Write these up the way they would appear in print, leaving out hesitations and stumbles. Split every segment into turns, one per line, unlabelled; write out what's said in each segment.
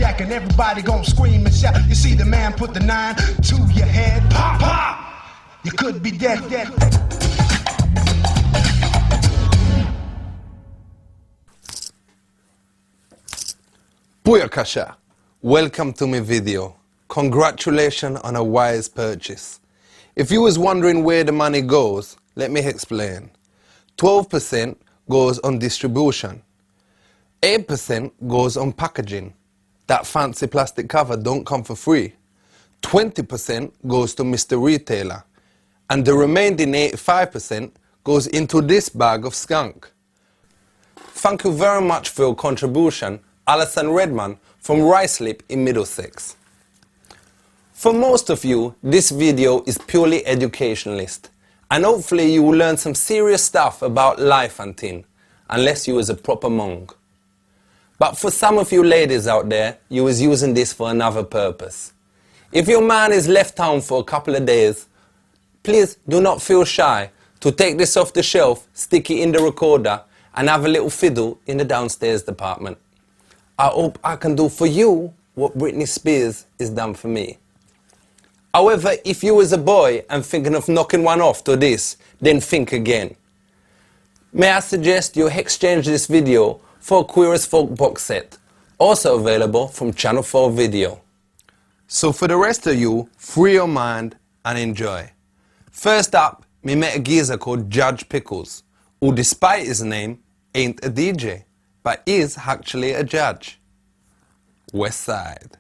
jack and everybody gon' scream and shout. You see the man put the 9 to your head. Pop, pop! You could be dead.
Booyakasha! Welcome to my video. Congratulations on a wise purchase. If you was wondering where the money goes, let me explain. 12% goes on distribution. 8% goes on packaging. That fancy plastic cover don't come for free. 20% goes to Mr. Retailer. And the remaining 85% goes into this bag of skunk. Thank you very much for your contribution, Alison Redman from Ruislip in Middlesex. For most of you, this video is purely educationalist, and hopefully you will learn some serious stuff about life and thing, unless you is a proper monk. But for some of you ladies out there, you is using this for another purpose. If your man is left town for a couple of days, please do not feel shy to take this off the shelf, stick it in the recorder, and have a little fiddle in the downstairs department. I hope I can do for you what Britney Spears has done for me. However, if you as a boy and thinking of knocking one off to this, then think again. May I suggest you exchange this video for a Queer as Folk box set, also available from Channel 4 Video. So for the rest of you, free your mind and enjoy. First up, me met a geezer called Judge Pickles, who despite his name, ain't a DJ, but is actually a judge. West Side.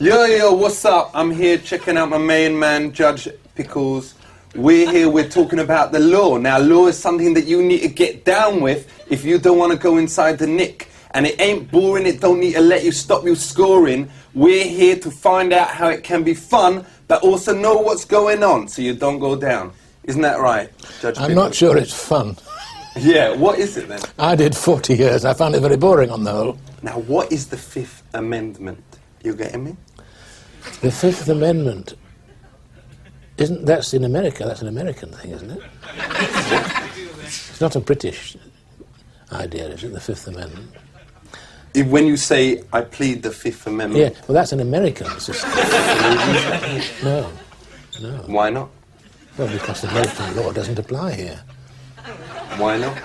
Yo, what's up? I'm here checking out my main man, Judge Pickles. We're talking about the law. Now, law is something that you need to get down with if you don't want to go inside the nick. And it ain't boring, it don't need to let you stop you scoring. We're here to find out how it can be fun, but also know what's going on so you don't go down. Isn't that right, Judge Pickles?
I'm not sure it's fun.
Yeah, what is it then?
I did 40 years. I found it very boring on the whole.
Now, what is the Fifth Amendment? You getting me?
The Fifth Amendment, that's in America, that's an American thing, isn't it? It's not a British idea, is it, the Fifth Amendment?
When you say, I plead the Fifth Amendment...
Yeah, well, that's an American system. No.
Why not?
Well, because American law doesn't apply here.
Why not?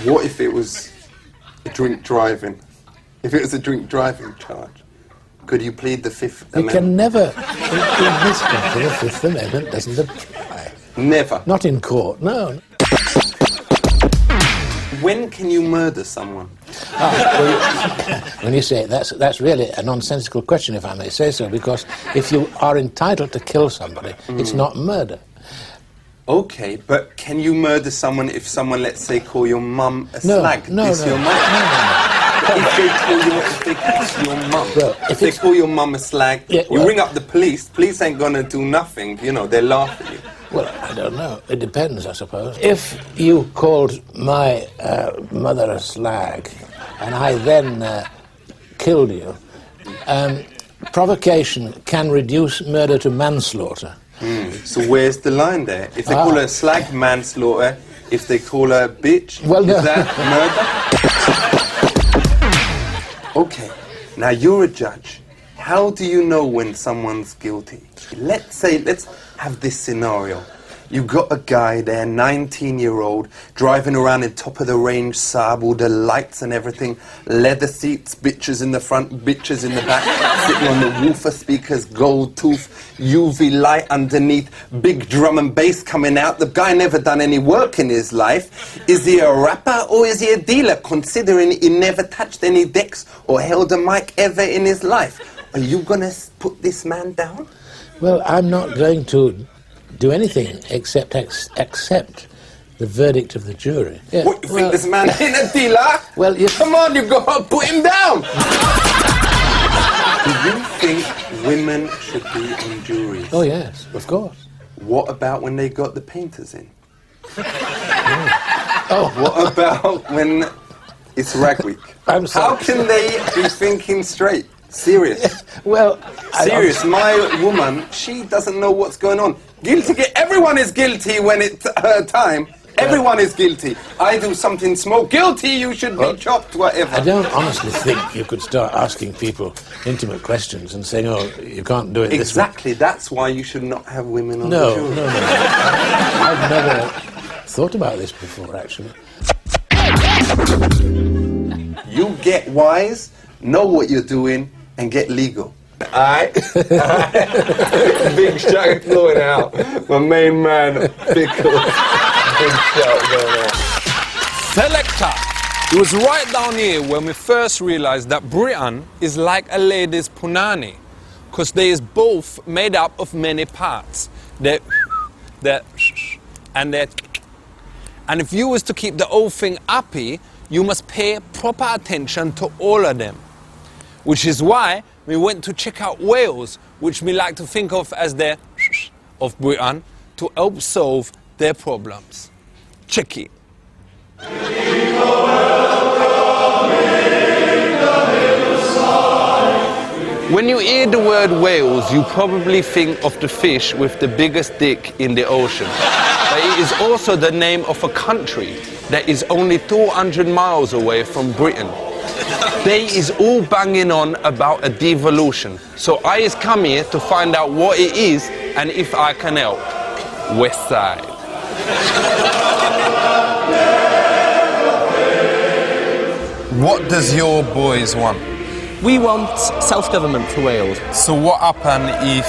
What if it was drink driving? If it was a drink driving charge? Could you plead the Fifth Amendment?
You can never, in this country, the Fifth Amendment doesn't apply.
Never?
Not in court, no.
When can you murder someone?
When you say it, that's really a nonsensical question, if I may say so, because if you are entitled to kill somebody, it's not murder.
Okay, but can you murder someone if someone, let's say, call your mum a slag?
No.
Your mum? If they call your mum,
well,
if they call your mum a slag,
yeah,
you ring up the police. Police ain't gonna do nothing. You know, they laugh at you.
Well, I don't know. It depends, I suppose. If you called my mother a slag and I then killed you, provocation can reduce murder to manslaughter.
So where's the line there? If they call her a slag, manslaughter. If they call her a bitch,
well, no.
Is that murder? Okay, now you're a judge. How do you know when someone's guilty? Let's have this scenario. You got a guy there, 19-year-old, driving around in top-of-the-range Saab, all the lights and everything, leather seats, bitches in the front, bitches in the back, sitting on the woofer speakers, gold tooth, UV light underneath, big drum and bass coming out. The guy never done any work in his life. Is he a rapper or is he a dealer, considering he never touched any decks or held a mic ever in his life? Are you going to put this man down?
Well, I'm not going to do anything except accept the verdict of the jury. Yeah,
what, you think this man ain't a dealer?
Well,
come on, you got to put him down. Do you think women should be in juries?
Oh, yes, of course.
What about when they got the painters in?
Oh.
What about when it's rag week?
I'm sorry.
How can they be thinking straight? Serious.
Well,
serious. My woman, she doesn't know what's going on. Guilty. Everyone is guilty when it's her time. Everyone is guilty. I do something small. Guilty, you should be chopped, whatever.
I don't honestly think you could start asking people intimate questions and saying, oh, you can't do it this way.
Exactly, that's why you should not have women on the
No,
show.
no, no. I've never thought about this before, actually.
You get wise, know what you're doing, and get legal. Alright? Big shout going out. My main man, Pickle. Big shout going out.
Selector. It was right down here when we first realized that Britain is like a lady's punani, because they is both made up of many parts. And if you was to keep the whole thing happy, you must pay proper attention to all of them. Which is why we went to check out Wales, which we like to think of as the of Britain, to help solve their problems. Check it. When you hear the word Wales, you probably think of the fish with the biggest dick in the ocean. But it is also the name of a country that is only 200 miles away from Britain. They is all banging on about a devolution. So I is come here to find out what it is and if I can help. West Side.
What does your boys want?
We want self-government for Wales.
So what happen if,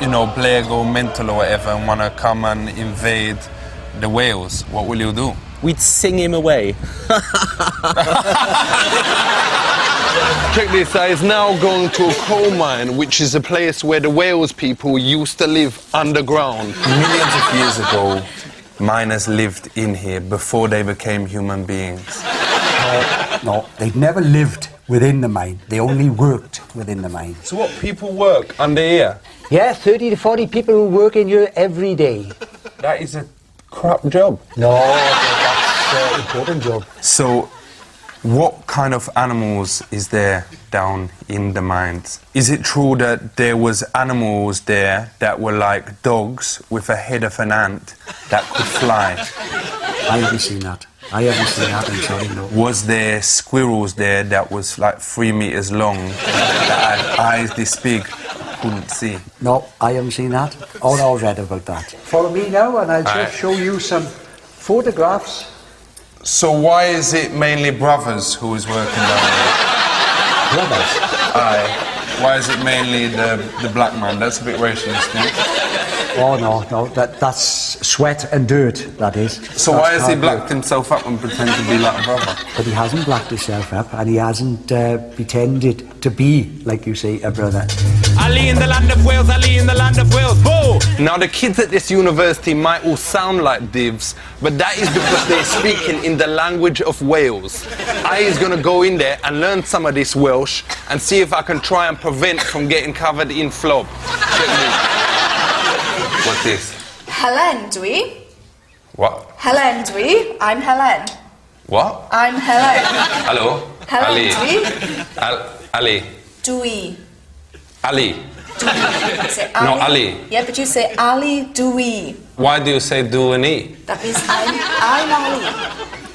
you know, Blair go mental or whatever and want to come and invade the Wales? What will you do?
We'd sing him away.
Check this, I is now going to a coal mine, which is a place where the Wales people used to live underground. Millions of years ago, miners lived in here before they became human beings.
No, they'd never lived within the mine. They only worked within the mine.
So what people work under here?
Yeah, 30 to 40 people who work in here every day.
That is a crap job.
No, that's an important job.
So what kind of animals is there down in the mines? Is it true that there was animals there that were like dogs with a head of an ant that could fly?
I haven't seen that. I haven't seen that, I'm sorry, no.
Was there squirrels there that was like 3 meters long that had eyes this big, couldn't see?
No, I haven't seen that. All I read about that. Follow me now and I'll just show you some photographs.
So why is it mainly brothers who is working down there?
Brothers?
Aye. Why is it mainly the black man? That's a bit racist, no?
Oh, no, that's sweat and dirt, that is.
So why has he blacked himself up and pretended to be like a brother?
But he hasn't blacked himself up and he hasn't pretended to be, like you say, a brother.
Ali in the land of Wales, Ali in the land of Wales, whoa!
Now the kids at this university might all sound like divs, but that is because they're speaking in the language of Wales. I is gonna go in there and learn some of this Welsh and see if I can try and prevent from getting covered in flob. Check me. What's this?
Helen, dwi.
What?
Helen, dwi. I'm Helen.
What?
I'm Helen.
Hello?
Helen,
Ali.
dwi.
Ali.
Dwi.
Ali.
You say Ali.
No, Ali.
Yeah, but you say Ali, dwi.
Why do you say do and e?
That means I'm Ali.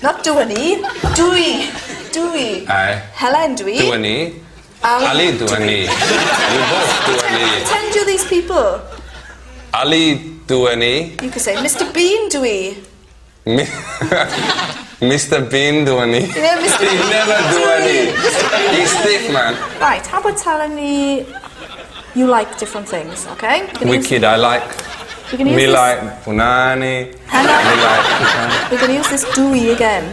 Not do an e. Dwi. Dwi.
Aye.
Helen, dwi.
Do and e? Ali do and e. You both do and e.
Pretend you're these people.
Ali do and e.
You could say Mr. Bean, dwi.
Mr. Bean do and e.
You know, Mr.
He
Bean,
never do and e. He's stiff, man.
Right, how about telling me you like different things, okay? You can
Wicked, I like.
You can use
Me
this.
like punani.
Hang
Me
on.
like chicken.
We're going to use this dwi again,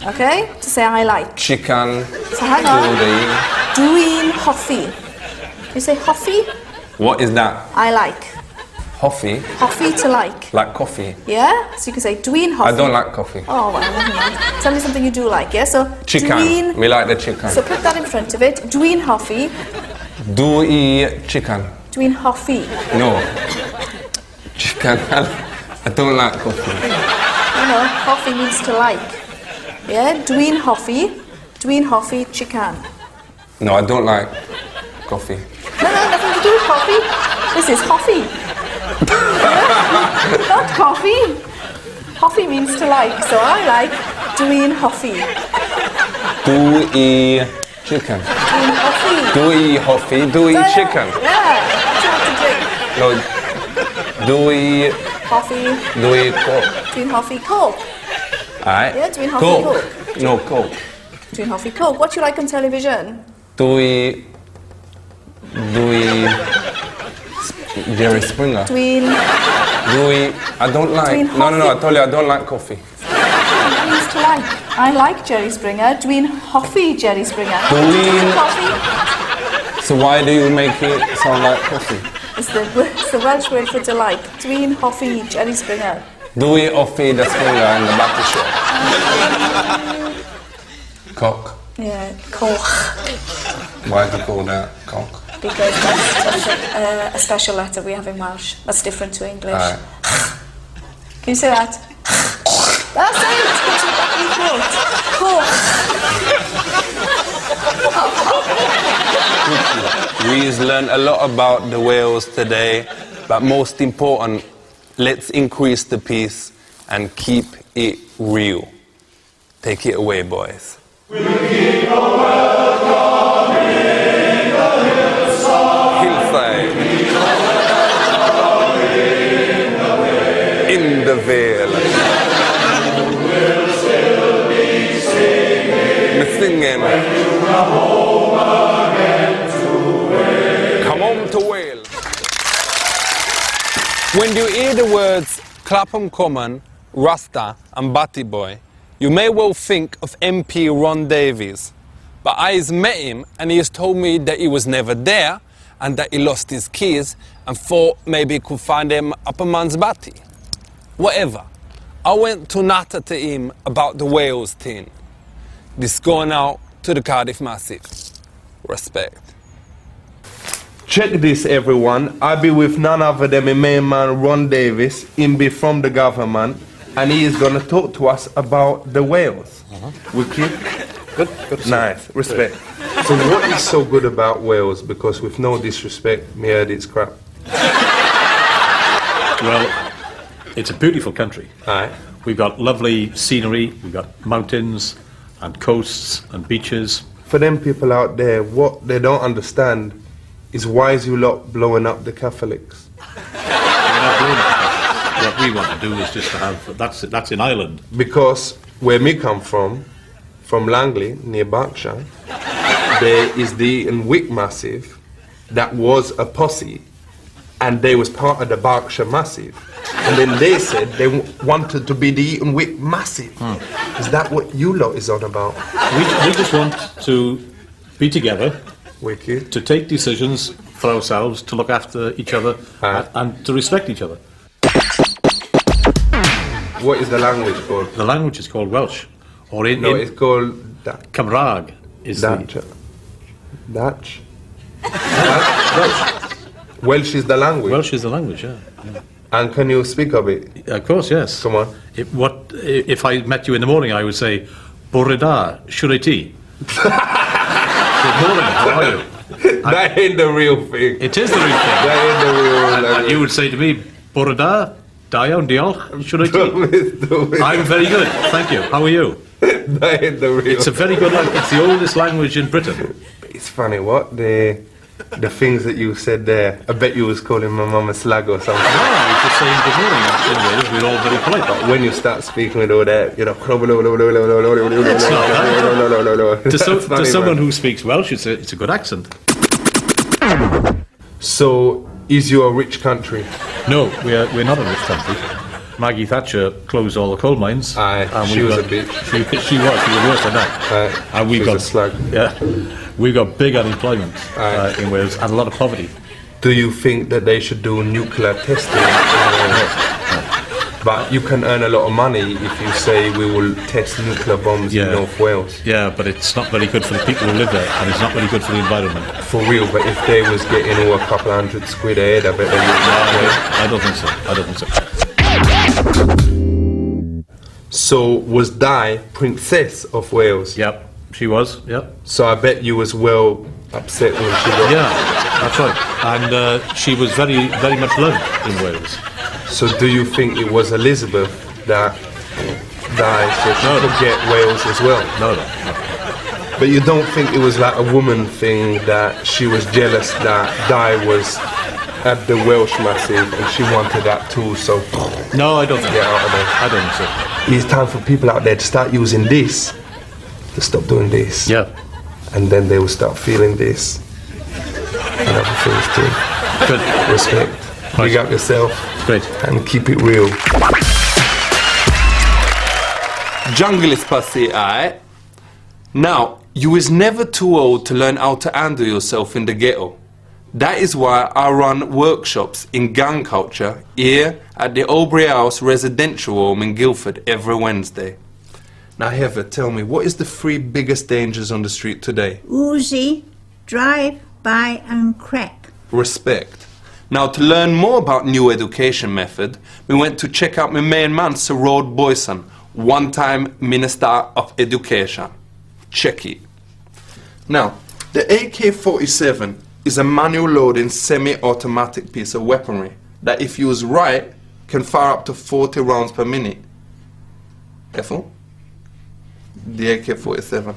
okay? To say I like.
Chicken.
So hang on.
Doody.
Dwi'n hoffi. You say hoffi?
What is that?
I like.
Hoffi?
Hoffi to like.
Like coffee.
Yeah? So you can say dwi'n hoffi.
I don't like coffee.
Oh, well, never mind. Tell me something you do like, yeah? So
Chicken. Me like the chicken.
So put that in front of it. Dwi'n hoffi.
Do eat chicken.
Dwi'n hoffi.
No. Chicken. I don't like coffee.
You know, hoffi means to like. Yeah? Dwi'n hoffi. Dwi'n hoffi chicken.
No, I don't like coffee.
No, nothing to do with coffee. This is hoffi. Yeah? Not coffee. Hoffi means to like, so I like dwi'n hoffi.
Dwi chicken.
Dwi'n hoffi.
Dwi hoffi. Dwi chicken.
Yeah, that's what to drink.
No. Dwi
Hoffi.
Dwi coke.
Dwi'n hoffi Coke.
Alright.
Yeah, dwi'n hoffi Coke.
No coke.
Dwi'n hoffi Coke. What do you like on television?
Dwi Jerry Springer.
Dwi'n
I don't like.
Dwi'n
No, I
hoffi.
told you I don't like coffee.
means to like. I like Jerry Springer. Dwi'n hoffi Jerry Springer.
Dwi'n-
Hoffi?
So why do you make it sound like coffee?
It's the Welsh word for to like. Dwi'n hoffi Jerry Springer.
Dwi hoffi the Springer in the battle shop. Cock.
Yeah, Koch.
Why do you call that cock?
Because that's a special letter we have in Welsh. That's different to English.
Alright.
Can you say that? That's it. Puts it back in your throat. Koch.
We've learned a lot about the whales today, but most important, let's increase the peace and keep it real. Take it away, boys. Hillside. In the Vale. We're singing. Come home to Wales. When you hear the words Clapham Common, Rasta and Batty Boy, you may well think of MP Ron Davies. But I has met him and he has told me that he was never there and that he lost his keys and thought maybe he could find them up a man's batty. Whatever. I went to natter to him about the Wales thing. This going out to the Cardiff Massive. Respect.
Check this, everyone. I be with none other than my main man Ron Davis. Him be from the government, and he is gonna talk to us about the whales. Wicked.
Good.
Nice. Respect. So what is so good about Wales? Because with no disrespect, me heard it's crap.
Well, it's a beautiful country.
Aye.
We've got lovely scenery, we've got mountains and coasts and beaches.
For them people out there, what they don't understand is why is you lot blowing up the Catholics?
What we want to do is just to have, that's in Ireland.
Because where me come from Langley, near Berkshire, there is the Eton Wick Massive that was a posse, and they was part of the Berkshire Massive. And then they said they wanted to be the Eton Wick Massive. Is that what you lot is on about?
We just want to be together,
Wicked.
to take decisions for ourselves, to look after each other
Aye.
and to respect each other.
What is the language called?
The language is called Welsh. Or in
It's called
Cymraeg is
Dutch.
the...
Dutch. Dutch. Welsh is the language.
Welsh is the language, yeah.
And can you speak of it?
Of course, yes.
Come on.
If I met you in the morning, I would say, Bore da, shwr ti? Good morning, how are you?
That ain't the real thing.
It is the real thing.
That ain't the real
And
language.
you would say to me, Bore da, da iawn, diolch, shwr ti? I'm very good, thank you. How are you?
That ain't the real.
It's a very good language. It's the oldest language in Britain.
It's funny what the things that you said there. I bet you was calling my mum a slag or something.
No, I was just saying good morning. In Wales, we're all very polite.
But when you start speaking with all that, you know,
To someone who speaks Welsh, it's a good accent.
So, is you a rich country?
No, we're not a rich country. Maggie Thatcher closed all the coal mines.
Aye,
and
she
we've
was
got-
a bitch.
She was worse than that.
Aye,
And we've
she
got
was a slug.
Yeah, we've got big unemployment
Aye.
in Wales and a lot of poverty.
Do you think that they should do nuclear testing? But you can earn a lot of money if you say we will test nuclear bombs in North Wales.
Yeah, but it's not very good for the people who live there, and it's not very good for the environment.
For real, but if they was getting all a couple hundred quid a head, I bet they would.
I don't think so. I don't think so.
So was Di Princess of Wales?
Yep, she was. Yep.
So I bet you was well upset when she got...
Yeah, that's right. And she was very, very much loved in Wales.
So do you think it was Elizabeth that
die so she could get Wales as well.
No.
But you don't think it was like a woman thing that she was jealous that Di was at the Welsh Massive and she wanted that too, so
No, I don't think
get out of there.
I don't think so.
It's time for people out there to start using this, to stop doing this.
Yeah.
And then they will start feeling this. And other things too.
Good.
Respect. Big up yourself.
Great.
And keep it real.
Jungle is pussy, aight? Now, you is never too old to learn how to handle yourself in the ghetto. That is why I run workshops in gang culture here at the Aubrey House residential home in Guildford every Wednesday. Now Heather, tell me, what is the 3 biggest dangers on the street today?
Uzi, drive, by and crack.
Respect. Now to learn more about new education method, we went to check out my main man, Sir Rod Boyson, one-time Minister of Education. Check it. Now, the AK-47 is a manual loading semi-automatic piece of weaponry that if used right can fire up to 40 rounds per minute. Ethel? The AK-47.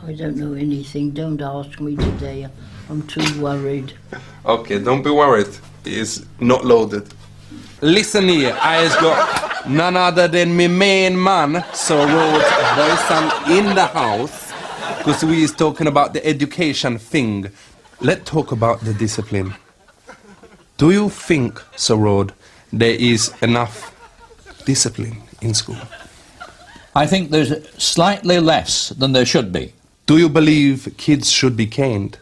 I don't know anything. Don't ask me today. I'm too worried.
Okay, don't be worried. It is not loaded. Listen here, I has got none other than my main man, Sir Rod Boyson, in the house, because we is talking about the education thing. Let's talk about the discipline. Do you think, Sir Rod, there is enough discipline in school?
I think there's slightly less than there should be.
Do you believe kids should be caned?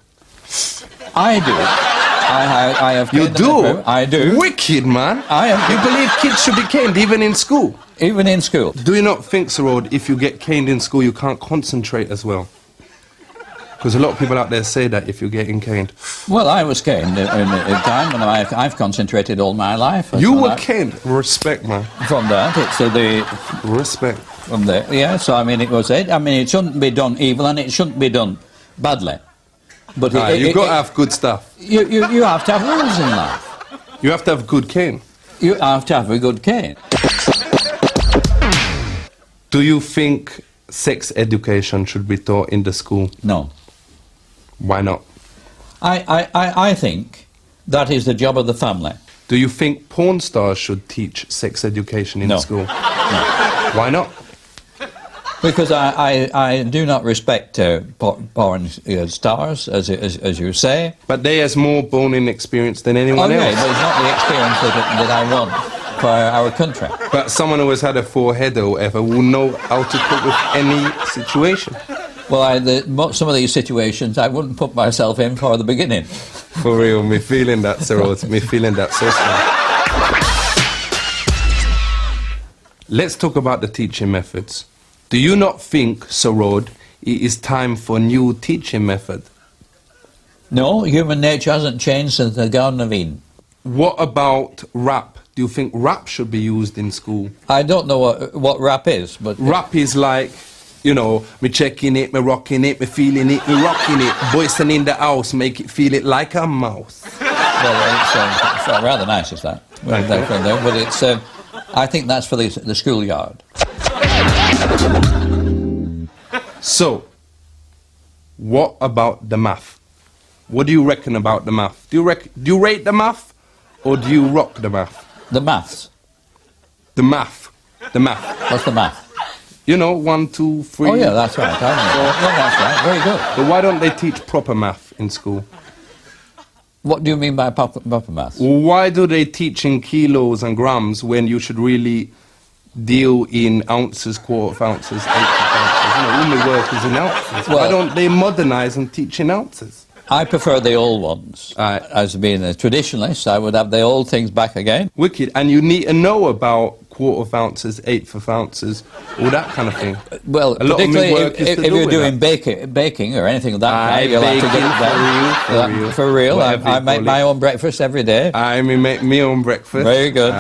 I do. I have.
You
caned
do?
them. I do.
Wicked, man.
I am.
You believe kids should be caned even in school?
Even in school.
Do you not think, Sir Rod, if you get caned in school, you can't concentrate as well? Because a lot of people out there say that if you're getting caned.
Well, I was caned in a time when I've concentrated all my life.
You were caned. Respect, man.
From that, it's the...
Respect.
From there, yeah, so I mean, it was it. I mean, it shouldn't be done evil and it shouldn't be done badly. But
you've got to have good stuff.
You have to have rules in life.
You have to have good cane.
You have to have a good cane.
Do you think sex education should be taught in the school?
No.
Why not?
I think that is the job of the family.
Do you think porn stars should teach sex education in school?
No.
Why not?
Because I do not respect porn stars, as you say.
But they has more boning experience than anyone else.
Okay, but it's not the experience that I want for our country.
But someone who has had a forehead or whatever will know how to cope with any situation.
Well, some of these situations I wouldn't put myself in for the beginning.
For real, me feeling that, Sir Rhodes, me feeling that so strong. Let's talk about the teaching methods. Do you not think, Sir Rod, it is time for a new teaching method?
No, human nature hasn't changed since the Garden of Eden.
What about rap? Do you think rap should be used in school?
I don't know what rap is, but...
Rap is like, you know, me checking it, me rocking it, me feeling it, me rocking it. Boyson in the house, make it feel it like a mouse.
Well, it's rather nice, is that? But it's... I think that's for the schoolyard.
So, what about the math? What do you reckon about the math? Do you rate the math, or do you rock the math?
The maths.
The math. The math.
What's the math?
You know, 1, 2, 3.
Oh yeah, that's right. That's right. Very good.
But why don't they teach proper math in school?
What do you mean by proper maths?
Why do they teach in kilos and grams when you should really deal in ounces, quarter of ounces, eighth of ounces? You know, all my work is in ounces. Why don't they modernise and teach in ounces?
I prefer the old ones. As being a traditionalist, I would have the old things back again.
Wicked. And you need to know about quarter of ounces, eighth of ounces, all that kind of thing.
Well,
a lot of my work is
if you're doing baking or anything of that kind, you'll have to get that. For real. I make my own breakfast every day.
I make my own breakfast.
Very good.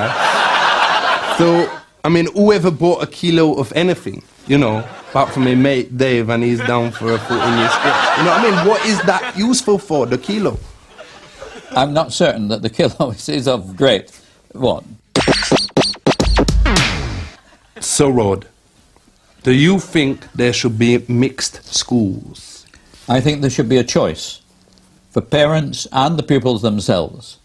So, I mean, whoever bought a kilo of anything, you know, apart from my mate Dave, and he's down for a 14-year stretch. You know what I mean? What is that useful for, the kilo?
I'm not certain that the kilo is of great one.
So, Rod, do you think there should be mixed schools?
I think there should be a choice for parents and the pupils themselves.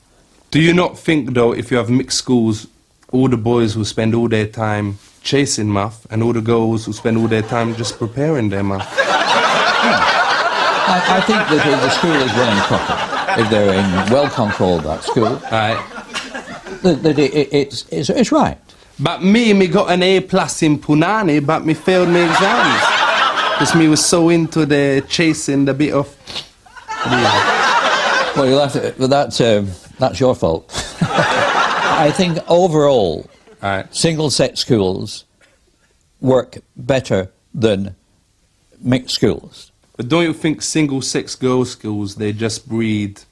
Do you not think, though, if you have mixed schools, all the boys will spend all their time chasing math and all the girls will spend all their time just preparing their math?
I think that if the school is running properly, if they're in well-controlled that school, that it's right.
But me got an A+ in Punani, but me failed my exams. Because me was so into the chasing the bit of...
Well, you'll have to, that's your fault. I think overall, single-sex schools work better than mixed schools.
But don't you think single-sex girls' schools, they just breed,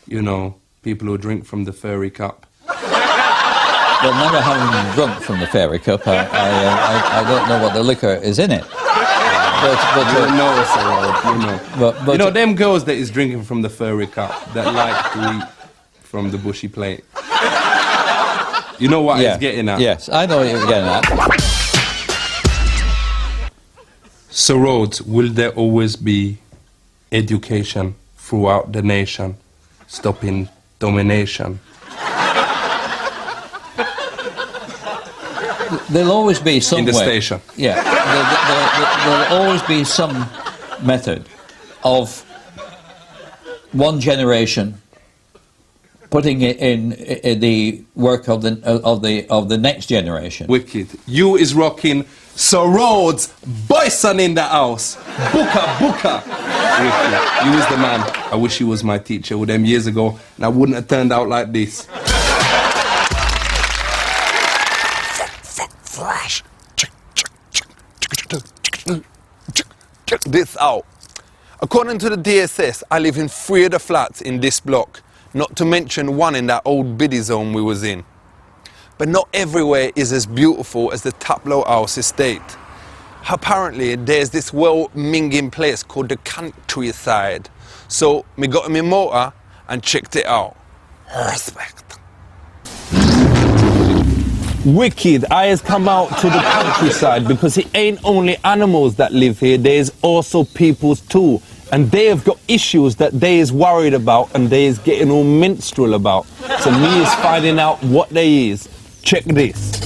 you know, people who drink from the fairy cup?
Well, never having drunk from the fairy cup, I don't know what the liquor is in it. But
you know, sir, you know.
But
you know, them girls that is drinking from the fairy cup, that like to eat from the bushy plate. You know what he's getting at?
Yes, I know what you're getting at.
So, Rhodes, will there always be education throughout the nation, stopping domination?
There'll always be some
in the
way.
Station.
Yeah, there'll always be some method of one generation putting it in the work of the next generation.
Wicked. You is rocking. So Rhodes, Boyson in the house. Booker. Wicked. You is the man. I wish you was my teacher with them years ago, and I wouldn't have turned out like this.
Flash. Check this out. According to the DSS, I live in 3 of the flats in this block, not to mention one in that old biddy zone we was in. But not everywhere is as beautiful as the Taplow House estate. Apparently, there's this well-minging place called the Countryside. So, me got in my motor and checked it out. Respect.
Wicked, I has come out to the countryside because it ain't only animals that live here, there's also peoples too. And they have got issues that they is worried about and they is getting all minstrel about. So me is finding out what they is. Check this.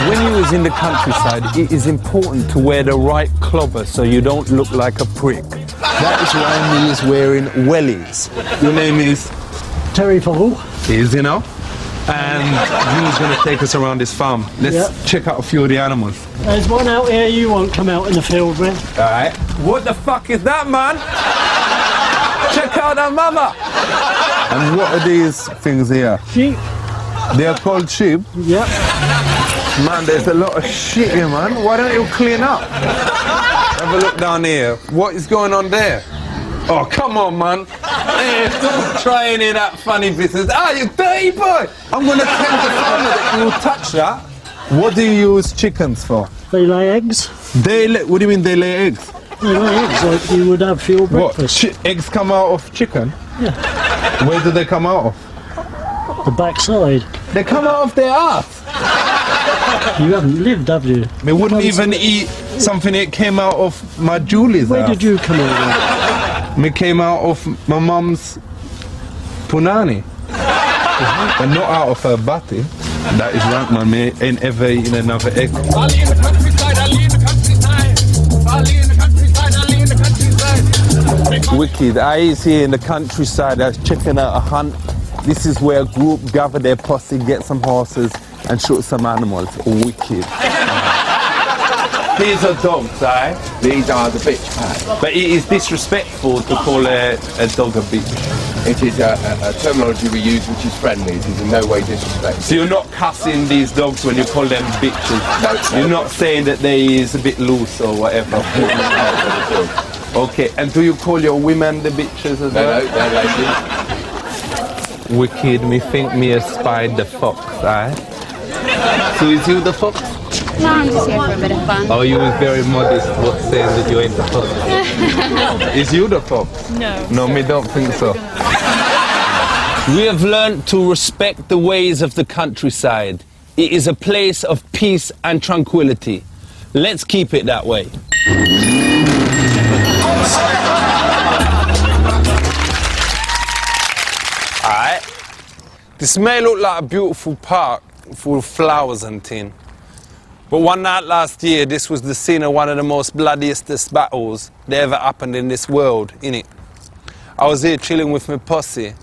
When you is in the countryside, it is important to wear the right clobber so you don't look like a prick. That is why me is wearing wellies. Your name is?
Terry Paul.
Is, you know? And you was going to take us around this farm. Let's check out a few of the animals.
There's one out here you won't come out in the field with.
Alright.
What the fuck is that, man? Check out that mother.
And what are these things here?
Sheep.
They are called sheep?
Yep.
Man, there's a lot of shit here, man. Why don't you clean up? Have a look down here. What is going on there? Oh, come on, man. Hey, don't try any of that funny business. Ah, you dirty boy. I'm going to tell the farmer that you touch that. What do you use chickens for?
They lay eggs.
What do you mean they lay eggs?
They lay eggs like you would have for your breakfast.
What? Eggs come out of chicken?
Yeah.
Where do they come out of?
The backside.
They come out of their ass.
You haven't lived, have you?
We wouldn't even eat something that came out of my Julie's
Where
ass.
did you come out of?
Me came out of my mum's punani. But not out of her body. That is right, man. Me ain't ever eaten another egg.
I'll in the countryside, I'll in the countryside. I'll in the countryside, I'll in the countryside.
Wicked, I is here in the countryside, I was checking out a hunt. This is where a group gather their posse, get some horses and shoot some animals. Wicked. These are dogs, eh?
These are the bitch pack.
But it is disrespectful to call a dog a bitch.
It is a terminology we use which is friendly. It is in no way disrespectful.
So you're not cussing these dogs when you call them bitches?
No.
You're not saying that they is a bit loose or whatever? Okay, and do you call your women the bitches as well?
No, they're ladies.
Wicked, me think me has spied the fox, eh? So is you the fox?
No, I'm just here for a bit of fun.
Oh, you was very modest, what saying that you ain't the fox? Is you the fox?
No.
No, me don't think so.
We have learned to respect the ways of the countryside. It is a place of peace and tranquility. Let's keep it that way. Alright. This may look like a beautiful park full of flowers and tin. But one night last year, this was the scene of one of the most bloodiest battles that ever happened in this world, innit? I was here chilling with my posse,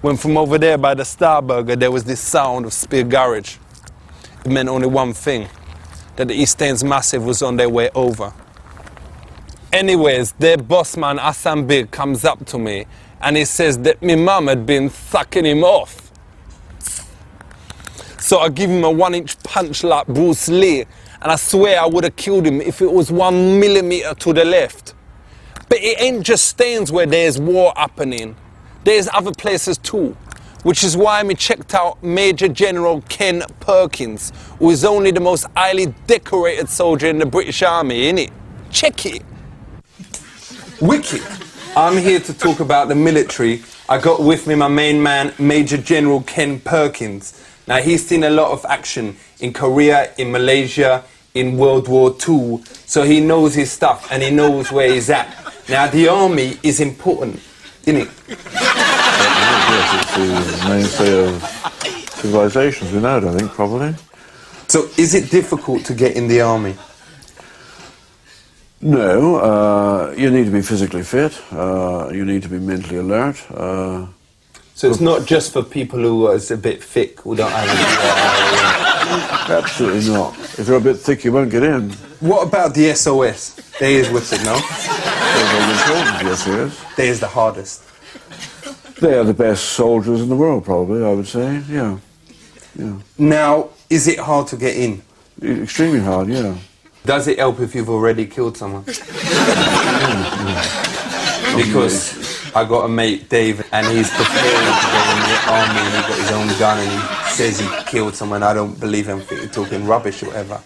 when from over there by the Starburger there was this sound of Spear Garage. It meant only one thing, that the East Ends Massive was on their way over. Anyways, their boss man Hassan Big comes up to me and he says that my mum had been sucking him off. So I give him a 1-inch punch like Bruce Lee, and I swear I would have killed him if it was 1 millimeter to the left. But it ain't just Staines where there's war happening. There's other places too, which is why I checked out Major General Ken Perkins, who is only the most highly decorated soldier in the British Army, innit? Check it. Wicked. I'm here to talk about the military. I got with me my main man, Major General Ken Perkins. Now, he's seen a lot of action in Korea, in Malaysia, in World War II, so he knows his stuff and he knows where he's at. Now, the army is important, isn't it?
Yes, it's the mainstay of civilizations we know it, I think, probably.
So, is it difficult to get in the army?
No, you need to be physically fit, you need to be mentally alert.
So it's not just for people who are a bit thick, who don't have any...
Absolutely not. If you're a bit thick, you won't get in.
What about the SOS? They is with it, no?
Yes, yes.
They is the hardest.
They are the best soldiers in the world, probably, I would say, yeah.
Now, is it hard to get in?
Extremely hard, yeah.
Does it help if you've already killed someone? Because I got a mate, Dave, and he's preparing to go in the army and he got his own gun and he says he killed someone. I don't believe him for talking rubbish or whatever.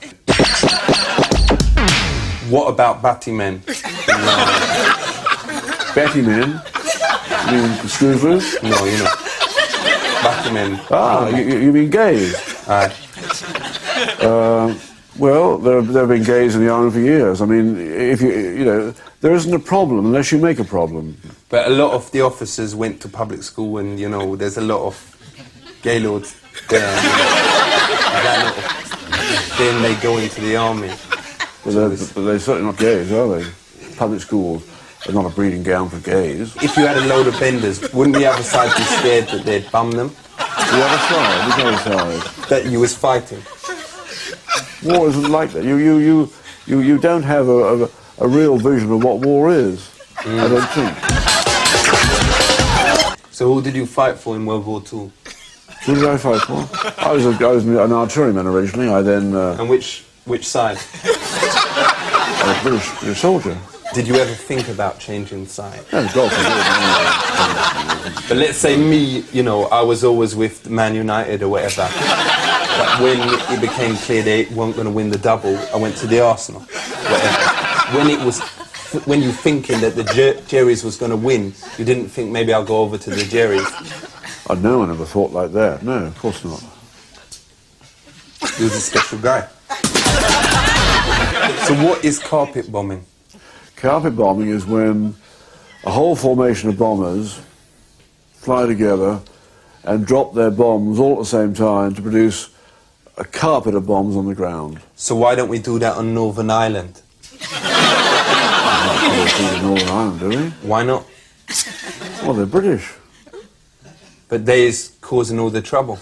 What about batty men?
Batty men? You mean scooters?
No, you know. Batty men.
Ah, you mean gays?
Aye.
Well, there have been gays in the army for years. I mean, if you know, there isn't a problem unless you make a problem.
But a lot of the officers went to public school and, you know, there's a lot of gaylords there. Then they go into the army.
Well, they're certainly not gays, are they? Public schools are not a breeding ground for gays.
If you had a load of benders, wouldn't the other side be scared that they'd bum them?
The other side? Which other side?
That you was fighting.
War isn't like that. You don't have a real vision of what war is. I don't think.
So who did you fight for in World War II?
Who did I fight for? I was an artilleryman originally. I then...
And which side?
I was a British soldier.
Did you ever think about changing side?
No, God forbid.
But let's say me, you know, I was always with Man United or whatever. But when it became clear they weren't going to win the double, I went to the Arsenal. When you thinking that the Jerry's was going to win, you didn't think maybe I'll go over to the Jerry's?
No, I never thought like that. No, of course not.
He was a special guy. So what is carpet bombing?
Carpet bombing is when a whole formation of bombers fly together and drop their bombs all at the same time to produce a carpet of bombs on the ground.
So why don't we do that on Northern Ireland?
We don't do it in Northern Ireland, do we?
Why not?
Well, they're British.
But they's causing all the trouble.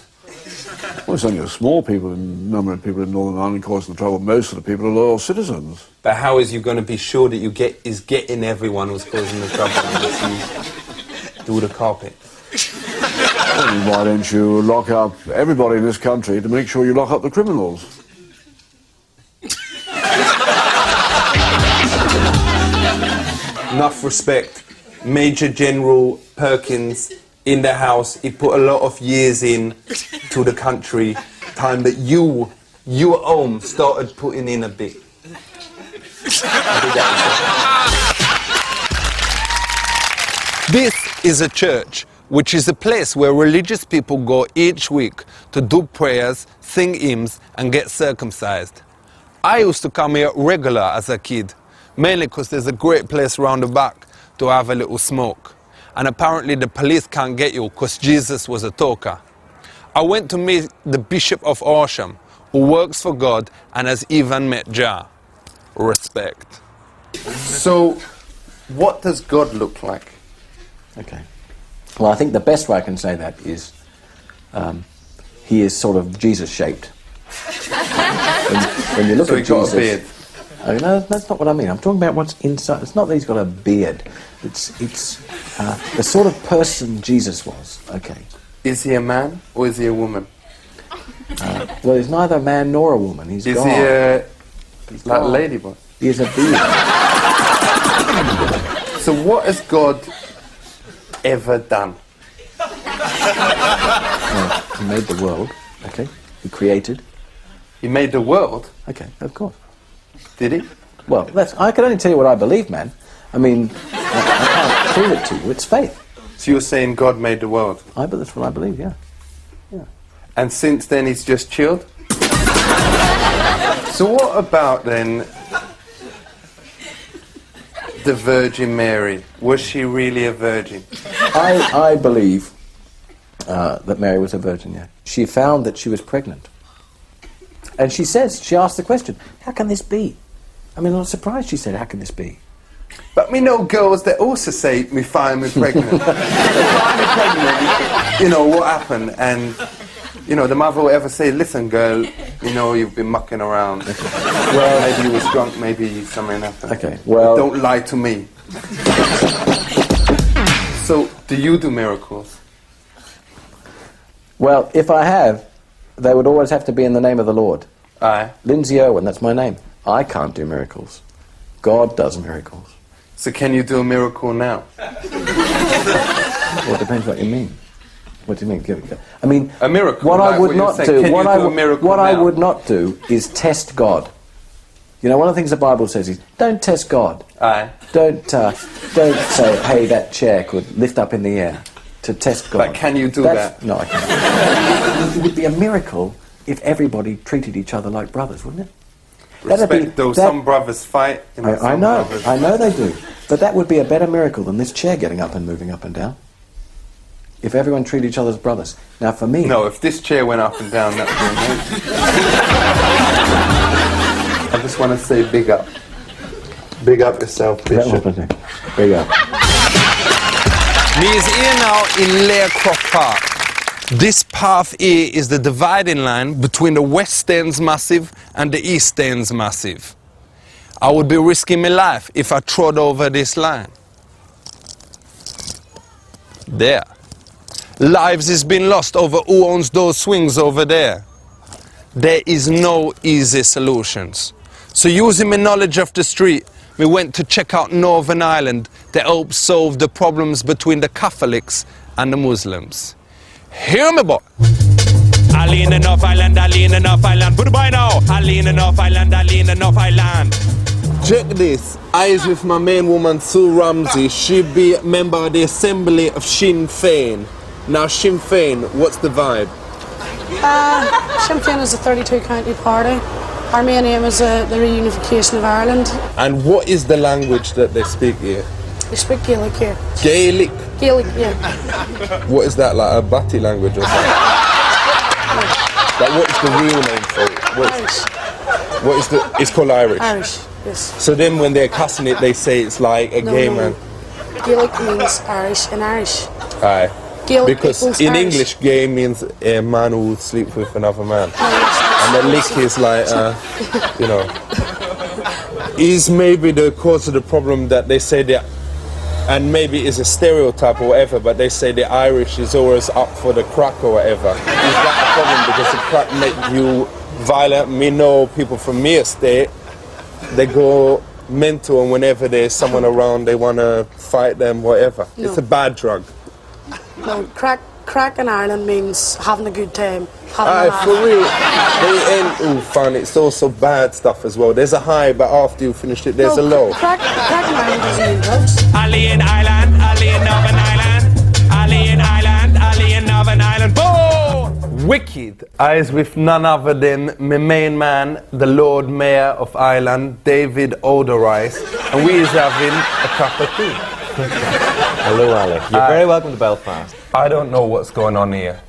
Well, it's only a small number of people in Northern Ireland causing the trouble. Most of the people are loyal citizens.
But how is you going to be sure that you getting everyone who's causing the trouble unless you do the carpet?
Well, why don't you lock up everybody in this country to make sure you lock up the criminals?
Enough respect. Major General Perkins in the house. He put a lot of years in to the country. Time that you at home started putting in a bit. This is a church which is a place where religious people go each week to do prayers, sing hymns and get circumcised. I used to come here regular as a kid, mainly because there's a great place round the back to have a little smoke. And apparently the police can't get you because Jesus was a talker. I went to meet the Bishop of Horsham, who works for God and has even met Jah. Respect.
So, what does God look like?
Okay. Well, I think the best way I can say that is he is sort of Jesus-shaped. When you look
So
at
he got
Jesus,
a beard?
No, that's not what I mean. I'm talking about what's inside. It's not that he's got a beard. It's the sort of person Jesus was. Okay.
Is he a man or is he a woman?
Well, he's neither a man nor a woman. He's
Is
God.
he a
He's
like
God.
ladybug?
He is a being.
So what has God ever done?
Well, he made the world. Okay. He created.
He made the world?
Okay, of course.
Did he?
Well, I can only tell you what I believe, man. I mean, I can't prove it to you. It's faith.
So you're saying God made the world?
That's what I believe, yeah.
And since then he's just chilled? So what about then the Virgin Mary? Was she really a virgin?
I believe that Mary was a virgin, yeah. She found that she was pregnant. And she asked the question, how can this be? I mean, I'm not surprised she said, how can this be?
But we know girls that also say, me find me pregnant. They find me pregnant, you know, what happened? And, you know, the mother will ever say, listen girl, you know, you've been mucking around. Well, maybe you was drunk, maybe something happened.
Okay, well...
But don't lie to me. So, do you do miracles?
Well, if I have, they would always have to be in the name of the Lord.
Aye.
Lindsay Irwin, that's my name. I can't do miracles. God does miracles.
So can you do a miracle now?
Well, it depends what you mean. What do you mean? I mean,
a miracle.
What
like
I would not do. What I would not do is test God. You know, one of the things the Bible says is, don't test God.
Aye.
Don't say, hey, that chair could lift up in the air to test God.
But can you do that?
No, I can't. It would be a miracle if everybody treated each other like brothers, wouldn't it?
Respect, though some brothers fight. You know,
I know they do. But that would be a better miracle than this chair getting up and moving up and down. If everyone treated each other as brothers. Now, for me...
No, if this chair went up and down, that would be amazing. I just want to say big up. Big up yourself, Bishop.
Big up.
Me is here now in Laycroft Park. This path here is the dividing line between the West End's Massive and the East End's Massive. I would be risking my life if I trod over this line. There. Lives is been lost over who owns those swings over there. There is no easy solutions. So using my knowledge of the street, we went to check out Northern Ireland to help solve the problems between the Catholics and the Muslims. Hear me, boy.
I lean enough island, I lean enough island. Put it by now. I lean enough island, I lean enough island.
Check this. I is with my main woman, Sue Ramsey. She be a member of the Assembly of Sinn Féin. Now, Sinn Féin, what's the vibe?
Sinn Féin is a 32-county party. Our main aim is the reunification of Ireland.
And what is the language that they speak here?
They speak Gaelic here.
Gaelic?
Gaelic, yeah.
What is that, like a Bati language or something? Like, what's the real name for it?
Irish.
What is the... It's called Irish?
Irish, yes.
So then when they're cussing it, they say it's like a gay man.
Gaelic means Irish in Irish.
Aye.
Gaelic
because
equals
in
Irish.
English, gay means a man who sleeps with another man. And the lick is like, you know, is maybe the cause of the problem that they say that, and maybe it's a stereotype or whatever, but they say the Irish is always up for the crack or whatever. Is that a problem because the crack make you violent? Me know people from my estate, they go mental, and whenever there's someone around, they want to fight them, whatever.
No.
It's a bad drug.
No, crack in Ireland means having a good time.
Aye, for real. They ain't all fun. It's also bad stuff as well. There's a high, but after you finish it, there's a low.
Crack in Ireland doesn't mean drugs.
I lean island, I lean Northern Island. I lean island.
Wicked. I is with none other than my main man, the Lord Mayor of Ireland, David Alderrice, and we is having a cup of tea.
Hello, Ali. You're very welcome to Belfast.
I don't know what's going on here.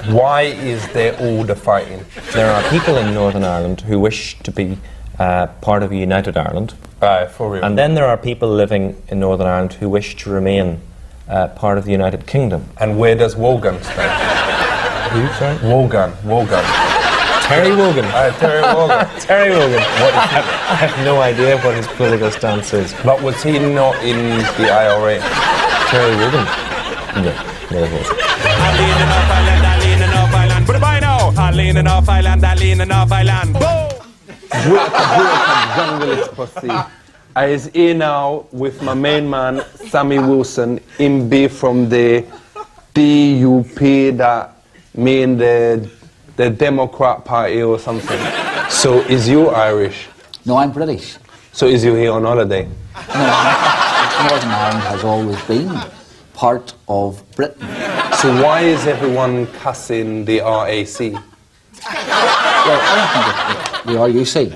Why is there all the fighting?
There are people in Northern Ireland who wish to be part of a united Ireland.
For real.
And then there are people living in Northern Ireland who wish to remain part of the United Kingdom.
And where does Wogan stand?
Who, sorry?
Wogan.
Terry Wogan.
Terry Wogan.
Terry Wogan. I have no idea what his political stance is.
But was he not in the IRA?
Terry Wogan? No, he wasn't.
I is here now with my main man, Sammy Wilson, in be from the DUP, that mean the Democrat Party or something. So is you Irish?
No, I'm British.
So is you here on holiday?
No, Northern Ireland has always been part of Britain.
So why is everyone cussing the RAC?
Well, I think the RUC,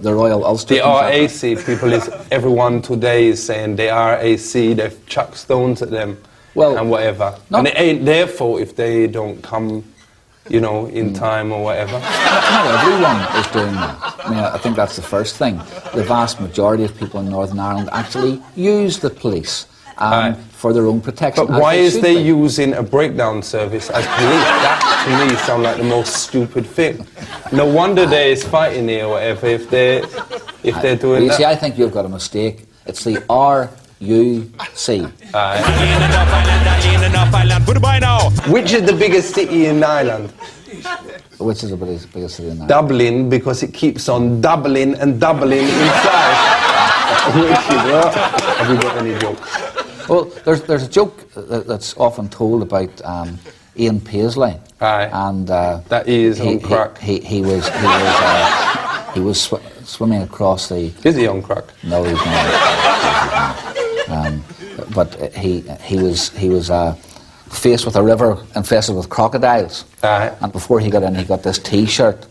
the Royal Ulster.
The RAC people is, everyone today is saying the RAC, they've chucked stones at them and whatever. And it ain't their fault if they don't come, you know, in time or whatever.
Not everyone is doing that. I mean, I think that's the first thing. The vast majority of people in Northern Ireland actually use the police for their own protection.
But why is they using a breakdown service as police? That to me sounds like the most stupid thing. No wonder there is fighting here or whatever if they're doing
you
that.
see, I think you've got a mistake. It's the RUC.
Which is the biggest city in Ireland?
Which is the biggest city in Ireland?
Dublin, because it keeps on doubling and doubling in size. Have you got any jokes?
Well, there's a joke that's often told about Ian Paisley. And
that is on crack.
He was swimming across the.
Is he on crack?
No, he's not. But he was faced with a river infested with crocodiles. And before he got in, he got this T-shirt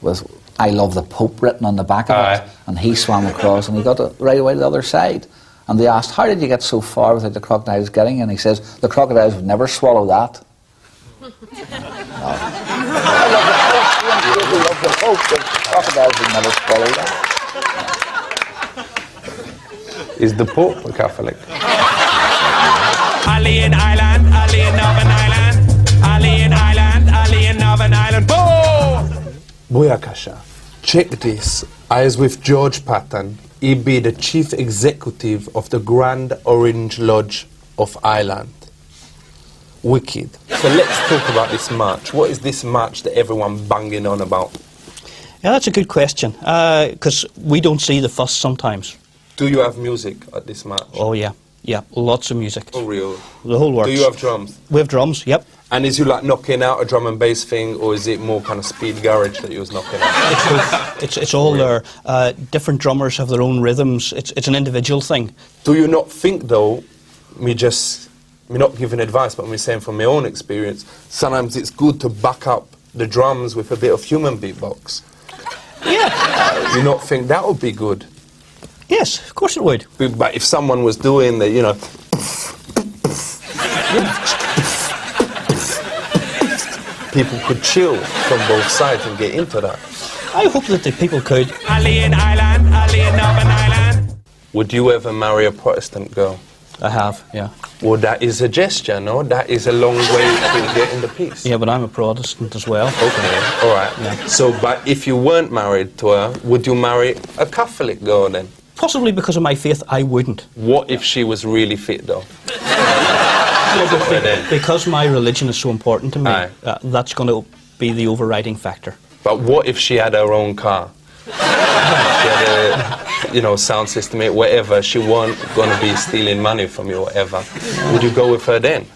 with "I love the Pope" written on the back of it. And he swam across, and he got it right away to the other side. And they asked, "How did you get so far without the crocodiles getting?" And he says, "The crocodiles would never swallow that." I love the Pope. The crocodiles would never swallow that.
Is the Pope a Catholic?
Ali in Ireland, Ali in Northern Ireland, Ali in Ireland, Ali in Northern Ireland. Boom!
Booyakasha. Check this. I was with George Patton. He be the chief executive of the Grand Orange Lodge of Ireland. Wicked. So let's talk about this march. What is this march that everyone banging on about?
Yeah, that's a good question, because we don't see the fuss sometimes.
Do you have music at this march?
Oh, yeah. Yeah, lots of music.
For real?
The whole works.
Do you have drums?
We have drums, yep.
And is you like knocking out a drum and bass thing, or is it more kind of speed garage that you was knocking out?
It's all there. Different drummers have their own rhythms. It's an individual thing.
Do you not think, though, me not giving advice, but me saying from my own experience, sometimes it's good to back up the drums with a bit of human beatbox?
Yeah.
You not think that would be good?
Yes, of course it would.
But if someone was doing the, you know, people could chill from both sides and get into that.
I hope that the people could.
Ali in Ireland, Ali in Northern Ireland.
Would you ever marry a Protestant girl?
I have, yeah.
Well, that is a gesture, no? That is a long way to get in the peace.
Yeah, but I'm a Protestant as well.
Okay, all right.
Yeah.
So, but if you weren't married to her, would you marry a Catholic girl then?
Possibly because of my faith, I wouldn't.
What if she was really fit, though?
Because my religion is so important to me, that's going to be the overriding factor.
But what if she had her own car? She had a, you know, sound system, whatever. She weren't going to be stealing money from you, whatever. Would you go with her then?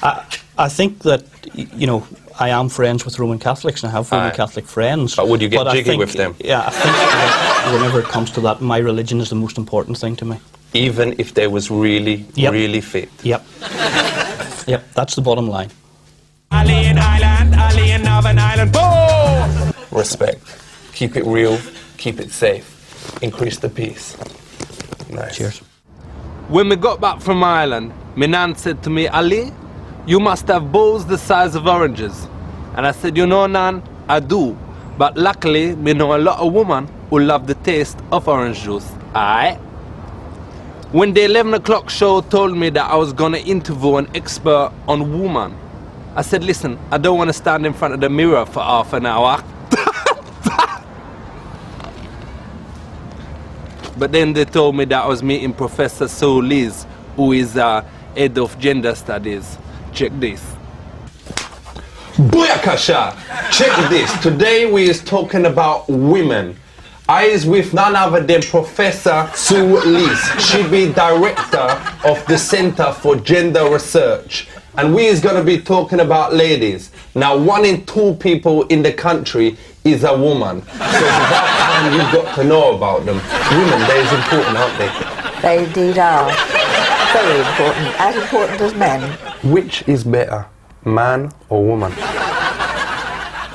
I think that, you know, I am friends with Roman Catholics and I have Roman Catholic friends.
But would you get jiggy with them?
Yeah, I think that whenever it comes to that, my religion is the most important thing to me.
Even if they was really, really fit?
Yep. Yep, that's the bottom line.
Ali in Ireland, Ali in Northern Ireland. Boom!
Respect. Keep it real. Keep it safe. Increase the peace. Nice.
Cheers.
When we got back from Ireland, my nan said to me, Ali, you must have bowls the size of oranges. And I said, you know, Nan, I do. But luckily, me know a lot of women who love the taste of orange juice. Aight? When the 11 o'clock show told me that I was gonna interview an expert on women, I said, listen, I don't want to stand in front of the mirror for half an hour. But then they told me that I was meeting Professor Sue Liz, who is head of gender studies. Check this. Booyakasha! Check this. Today we is talking about women. I is with none other than Professor Sue Liz. She be director of the Center for Gender Research. And we is going to be talking about ladies. Now, 1 in 2 people in the country is a woman. So it's about time you've got to know about them. Women, they're as important, aren't they?
They indeed are. Very important. As important as men.
Which is better, man or woman?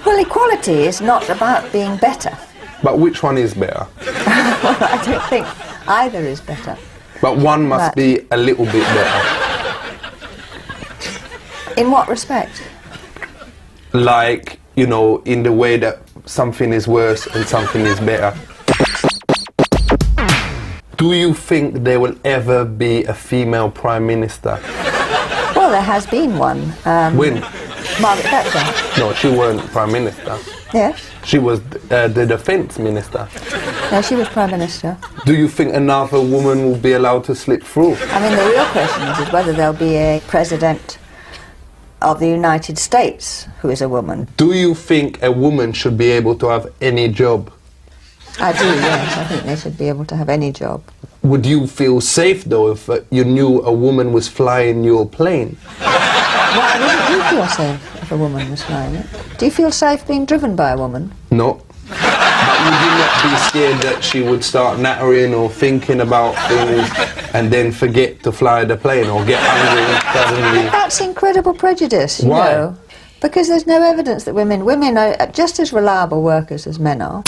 Well, equality is not about being better.
But which one is better?
Well, I don't think either is better.
But one must be a little bit better.
In what respect?
Like, you know, in the way that something is worse and something is better. Do you think there will ever be a female Prime Minister?
Well, there has been one.
When?
Margaret Thatcher.
No, she weren't Prime Minister.
Yes.
She was the Defence Minister.
No, she was Prime Minister.
Do you think another woman will be allowed to slip through?
I mean, the real question is whether there'll be a President of the United States who is a woman.
Do you think a woman should be able to have any job?
I do, yes. I think they should be able to have any job.
Would you feel safe, though, if you knew a woman was flying your plane?
Why wouldn't you feel safe if a woman was flying it? Do you feel safe being driven by a woman?
No. But would you not be scared that she would start nattering or thinking about things and then forget to fly the plane or get angry and suddenly...
That's incredible prejudice, you
Why?
know. Because there's no evidence that women are just as reliable workers as men are.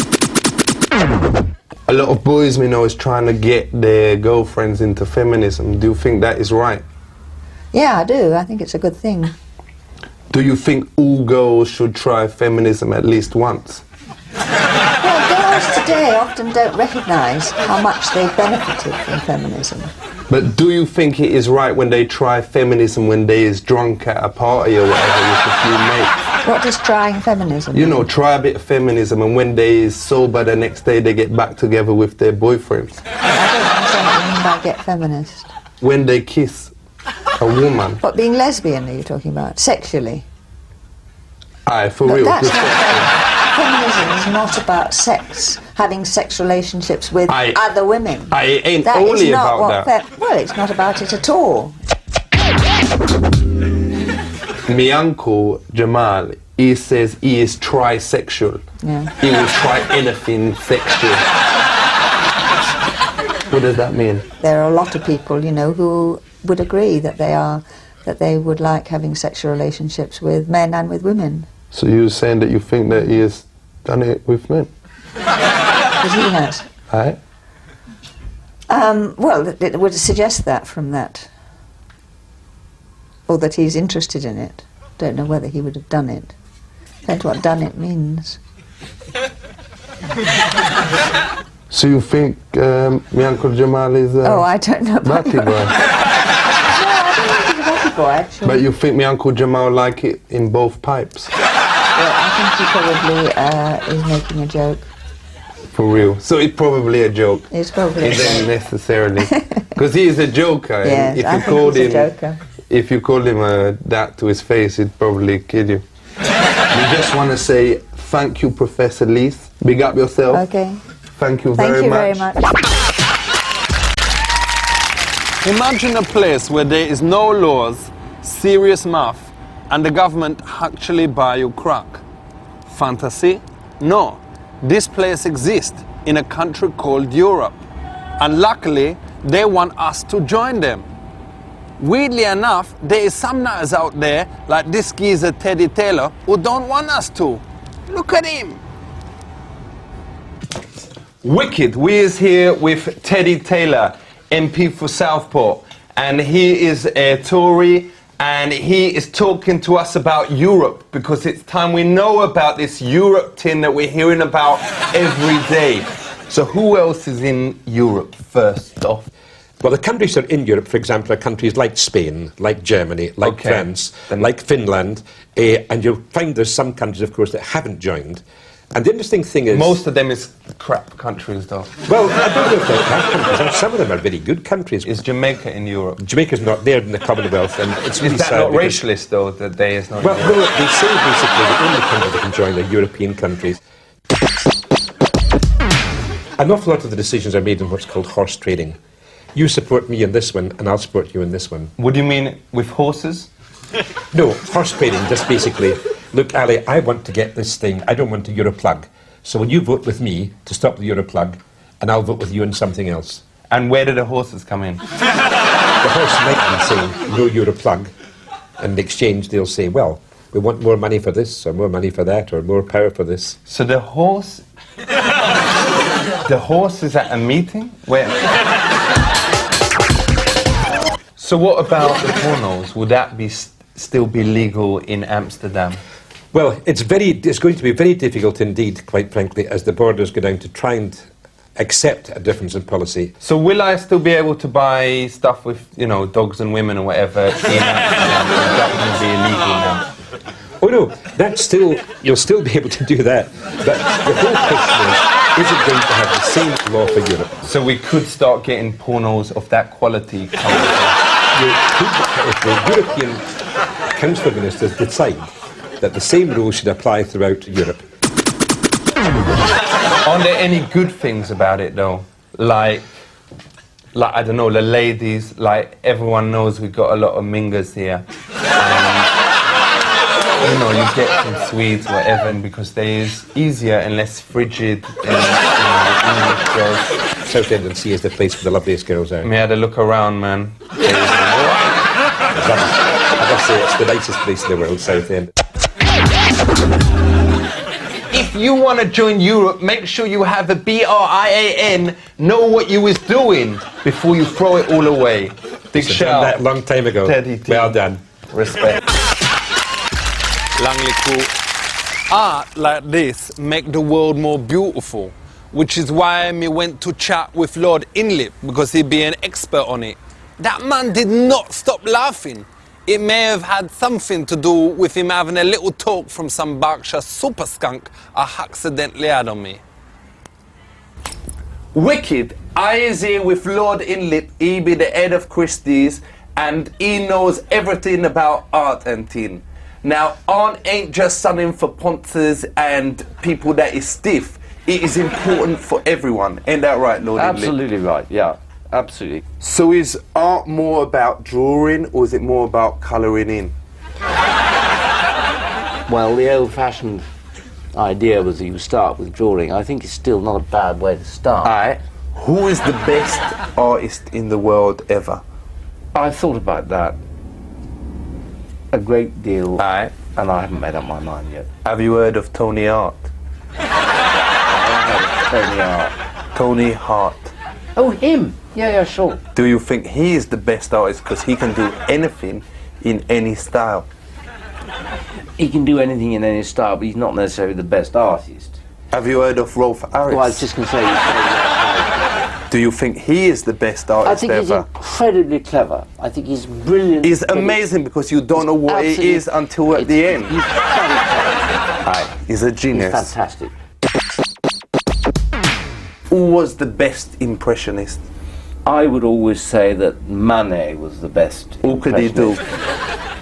A lot of boys we know is trying to get their girlfriends into feminism. Do you think that is right?
Yeah, I do. I think it's a good thing.
Do you think all girls should try feminism at least once?
Well, girls today often don't recognise how much they've benefited from feminism.
But do you think it is right when they try feminism when they is drunk at a party or whatever with a few mates?
What does trying feminism
You
mean?
know, try a bit of feminism and when they is sober the next day they get back together with their boyfriends.
I don't understand what you mean by get feminist.
When they kiss a woman.
What, being lesbian are you talking about? Sexually?
Aye, for
But
real.
that's
just-
not feminism is not about sex, having sex relationships with other women.
It ain't
That is
only
not
about
what
that.
well, it's not about it at all.
My uncle Jamal, he says he is trisexual.
Yeah.
He will try anything sexual. What does that mean?
There are a lot of people, you know, who would agree that they would like having sexual relationships with men and with women.
So you're saying that you think that he has done it with men?
Because he has.
Aye.
Well, it would suggest that from that. Or that he's interested in it. Don't know whether he would have done it. Depends what done it means.
So you think my uncle Jamal is a
Oh, I don't know about
batty boy?
He's a lucky boy, actually.
But you think my uncle Jamal like it in both pipes?
Well, I think he probably is making a joke.
For real. So it's probably a joke.
It's probably a
It ain't
joke.
necessarily. Because he is a joker.
Yes,
and
I think he's a joker.
If you called him that to his face, he'd probably kill you. We just want to say thank you, Professor Leith. Big up yourself.
Okay.
Thank you
Thank
very
you
much.
very much.
Imagine a place where there is no laws, serious math, and the government actually buy you crack. Fantasy? No. This place exists in a country called Europe. And luckily, they want us to join them. Weirdly enough, there is some nutters out there, like this geezer Teddy Taylor, who don't want us to. Look at him. Wicked, we is here with Teddy Taylor, MP for Southport, and he is a Tory, and he is talking to us about Europe, because it's time we know about this Europe thing that we're hearing about every day. So who else is in Europe first off?
Well, the countries that are in Europe, for example, are countries like Spain, like Germany, like France, like Finland, and you'll find there's some countries, of course, that haven't joined. And the interesting thing is...
Most of them is crap countries, though.
Well, I don't know if they're crap countries. Some of them are very good countries.
Is Jamaica in Europe?
Jamaica's not there in the Commonwealth, and it's really sad.
Is that not racialist, though, that they is not...
Well, no, they say basically the only country that can join the European countries. An awful lot of the decisions are made in what's called horse trading. You support me in this one, and I'll support you in this one.
What do you mean, with horses?
No, horse trading, just basically, look, Ali, I want to get this thing, I don't want a Europlug. So will you vote with me to stop the Europlug, and I'll vote with you on something else.
And where do the horses come in?
The horse might be saying, no Europlug, and in exchange they'll say, well, we want more money for this, or more money for that, or more power for this.
So the horse... the horse is at a meeting? Where... So what about the pornos? Would that be still be legal in Amsterdam?
Well, it's going to be very difficult indeed, quite frankly, as the borders go down to try and accept a difference in policy.
So will I still be able to buy stuff with, you know, dogs and women or whatever in Amsterdam? Is that going to be illegal now?
Oh no, that's still, you'll still be able to do that. But the whole question is it going to have the same law for Europe?
So we could start getting pornos of that quality coming
if the European Council of Ministers decide that the same rules should apply throughout Europe.
Are there any good things about it though? Like I don't know, the ladies, like everyone knows we've got a lot of mingers here. You know, you get some Swedes, whatever, and because they is easier and less frigid than English girls.
Southend and Sea is the place where the loveliest girls are.
Me had a look around, man.
I must say it's the nicest place in the world, Southend.
If you want to join Europe, make sure you have a BRIAN, know what you was doing before you throw it all away. Big shout.
That long time ago.
Teddy T.
Well done.
Respect. Langley cool. Art like this make the world more beautiful, which is why me went to chat with Lord Innit, because he'd be an expert on it. That man did not stop laughing. It may have had something to do with him having a little talk from some Berkshire super skunk I accidentally had on me. Wicked, I is here with Lord Innit. He be the head of Christie's and he knows everything about art and teen. Now, art ain't just something for ponces and people that is stiff. It is important for everyone. Ain't that right, Lord Innit?
Absolutely right, yeah. Absolutely.
So is art more about drawing or is it more about colouring in?
Well, the old-fashioned idea was that you start with drawing. I think it's still not a bad way to start.
Alright. Who is the best artist in the world ever?
I've thought about that a great deal.
Alright.
And I haven't made up my mind yet.
Have you heard of Tony Hart?
Tony Hart.
Tony Hart.
Oh, him? Yeah, sure.
Do you think he is the best artist because he can do anything in any style?
He can do anything in any style, but he's not necessarily the best artist.
Have you heard of Rolf Harris?
Well, I was just going to say...
Do you think he is the best artist ever?
I think he's incredibly clever. I think he's brilliant.
He's amazing because you don't know what it is until at the end.
He's very clever.
He's a genius.
He's fantastic.
Who was the best impressionist?
I would always say that Manet was the best.
Who could he do?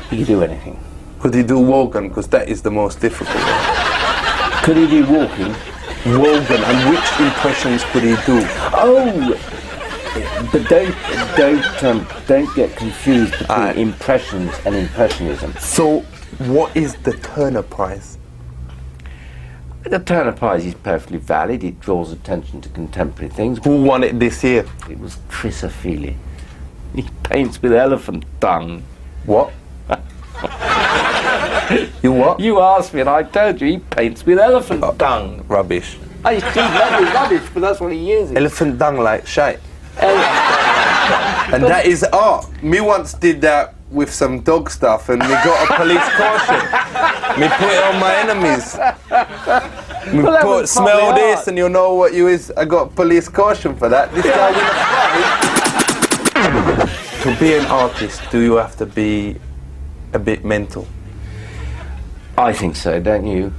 He could do anything.
Could he do Wogan? Because that is the most difficult one.
Could he do walking?
Wogan, and which impressions could he do?
Oh, but don't get confused between impressions and impressionism.
So, what is the Turner Prize?
The Turner Prize is perfectly valid. It draws attention to contemporary things.
Who won it this year?
It was Chrysophili. He paints with elephant dung.
What? You what?
You asked me and I told you he paints with elephant dung.
Rubbish.
I used to think that was rubbish, but that's what he uses.
Elephant dung like shite. And that is art. Me once did that with some dog stuff and we got a police caution. Me put it on my enemies. Me
Well, that
put
was
smell
probably
this
art.
and you'll know what you is. I got police caution for that. This guy with a fight. To be an artist, do you have to be a bit mental?
I think so, don't you?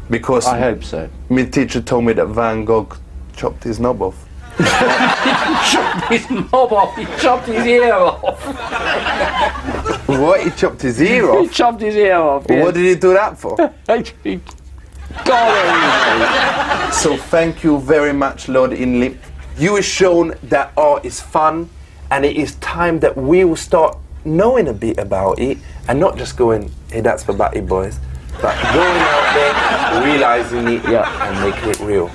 Because
I hope so.
my teacher told me that Van Gogh chopped his knob off.
He chopped his knob off, he chopped his ear off.
What? He chopped his ear off?
He chopped his ear off,
Well, what did he do that for?
God,
so thank you very much, Lord Innit. You have shown that art is fun, and it is time that we will start knowing a bit about it, and not just going, hey, that's for Batty Boys, but going out there, realising it, and making it real.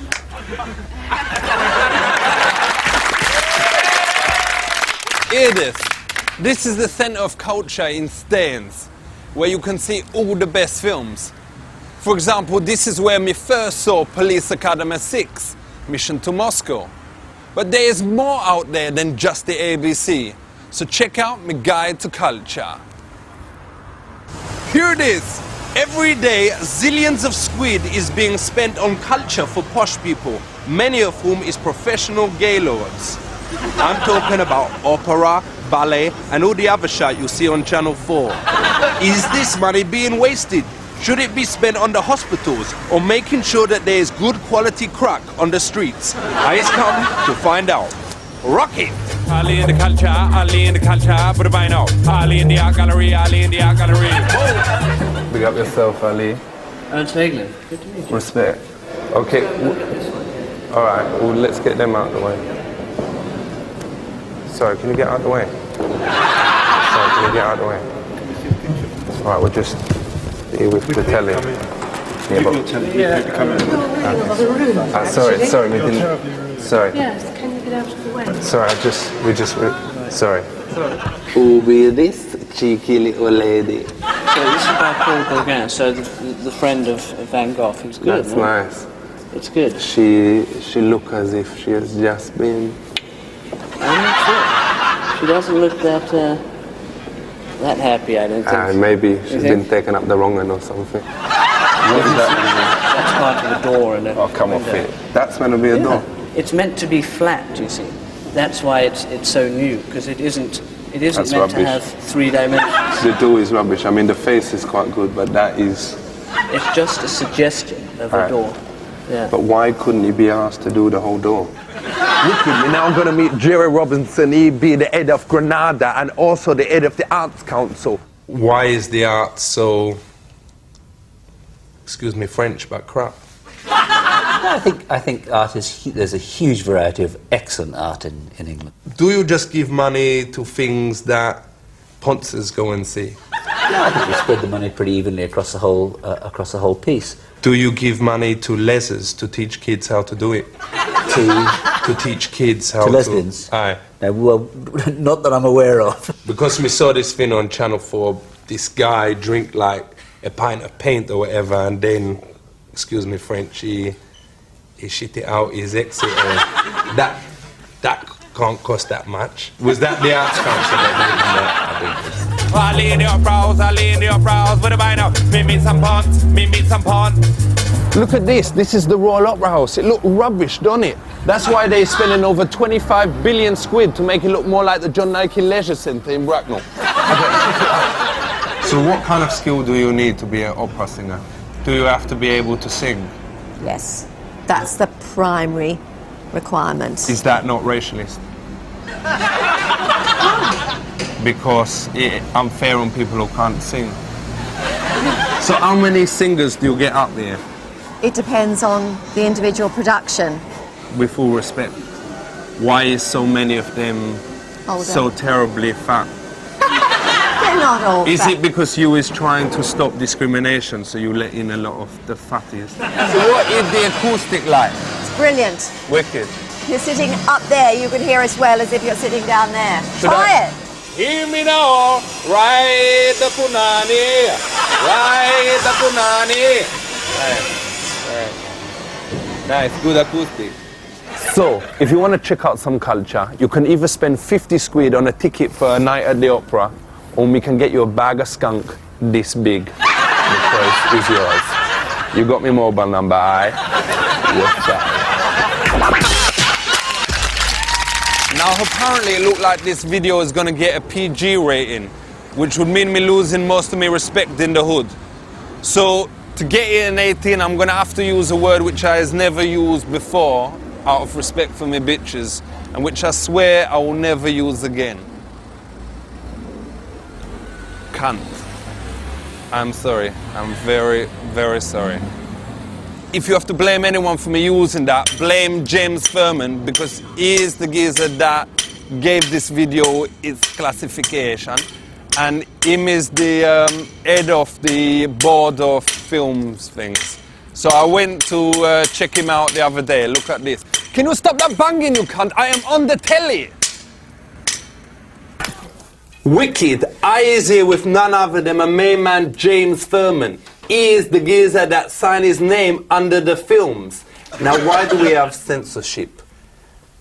Hear this. This is the centre of culture in Staines, where you can see all the best films. For example, this is where me first saw Police Academy 6, Mission to Moscow. But there is more out there than just the ABC, so check out my guide to culture. Here it is. Every day, zillions of squid is being spent on culture for posh people, many of whom is professional gaylords. I'm talking about opera, ballet, and all the other shit you see on Channel 4. Is this money being wasted? Should it be spent on the hospitals or making sure that there is good quality crack on the streets? I come to find out. Rock it!
Ali in the culture, put a vine out. Ali in the art gallery, Ali in the art gallery.
Big up yourself, Ali.
Ernst Hagelin, good to meet you.
Respect. Okay, all right, well, let's get them out of the way. Sorry, can you get out of the way? Sorry, can you get out of the way? All right, we'll just here with the telly. Yeah, but, sorry, we didn't. Sorry.
Yes, can you get out of the way?
Sorry, sorry.
Who be this cheeky little lady?
So this is by Paul Gauguin, so the friend of Van Gogh. It's good.
That's
no?
nice.
It's good.
She look as if she has just been.
I'm not sure. She doesn't look that happy, I don't think.
Maybe
You
she's
think?
been taken up the wrong end or something.
That's part of the door. And
Oh, come off it. That's meant to be a door.
It's meant to be flat, you see. That's why it's so new, because it isn't
That's
meant
rubbish.
to have 3 dimensions.
The door is rubbish. I mean, the face is quite good, but that is.
It's just a suggestion of a door. Yeah.
But why couldn't he be asked to do the whole door?
Look at me, now I'm going to meet Jerry Robinson. He'd be the head of Granada and also the head of the Arts Council.
Why is the art so, excuse me, French, but crap?
I think art is there's a huge variety of excellent art in England.
Do you just give money to things that Ponces go and see?
No, I think we spread the money pretty evenly across the whole piece.
Do you give money to lesers to teach kids how to do it? To teach kids how to...
lesbians?
Aye.
No, well, not that I'm aware of.
Because we saw this thing on Channel 4, this guy drink like a pint of paint or whatever, and then, excuse me French, he shit it out his exit. That can't cost that much. Was that the Arts Council that did that? I think.
Ali in the uprows, put a vine out. Meet some ponds, meet some ponds.
Look at this. This is the Royal Opera House. It looked rubbish, don't it? That's why they're spending over 25 billion squid to make it look more like the John Nike Leisure Centre in Bracknell.
So what kind of skill do you need to be an opera singer? Do you have to be able to sing?
Yes, that's the primary requirement.
Is that not racialist? Because it's unfair on people who can't sing. So how many singers do you get up there?
It depends on the individual production.
With all respect, why is so many of them
Older.
so terribly fat?
They're not all
Is
fat.
it because you is trying to stop discrimination, so you let in a lot of the fatties?
So what is the acoustic like?
It's brilliant.
Wicked.
you're sitting up there, you can hear as well as if you're sitting down there. Try it.
Hear me now, ride the punani, ride the punani. Nice, good acoustic. So, if you want to check out some culture, you can either spend 50 squid on a ticket for a night at the opera, or we can get you a bag of skunk this big. The choice is yours. You got my mobile number, aye? What's that? Now, apparently it looked like this video is going to get a PG rating, which would mean me losing most of my respect in the hood. So, to get it an 18, I'm going to have to use a word which I has never used before, out of respect for me bitches, and which I swear I will never use again. Cunt. I'm sorry. I'm very, very sorry. If you have to blame anyone for me using that, blame James Furman, because he is the geezer that gave this video its classification, and him is the head of the board of films things. So I went to check him out the other day. Look at this. Can you stop that banging, you cunt? I am on the telly. Wicked. I is here with none other than my main man James Furman. He is the geezer that signed his name under the films. Now, why do we have censorship?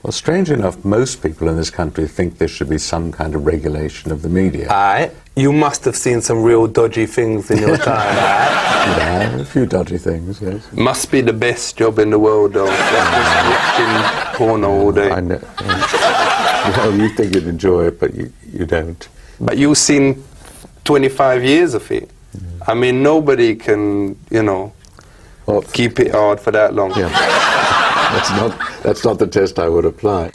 Well, strange enough, most people in this country think there should be some kind of regulation of the media.
Aye. You must have seen some real dodgy things in your time, aye?
Yeah, a few dodgy things, yes.
Must be the best job in the world, though. Watching porno all day.
I know. Well, you think you'd enjoy it, but you don't.
But you've seen 25 years of it. I mean, nobody can, you know, keep it hard for that long.
Yeah. That's not the test I would apply.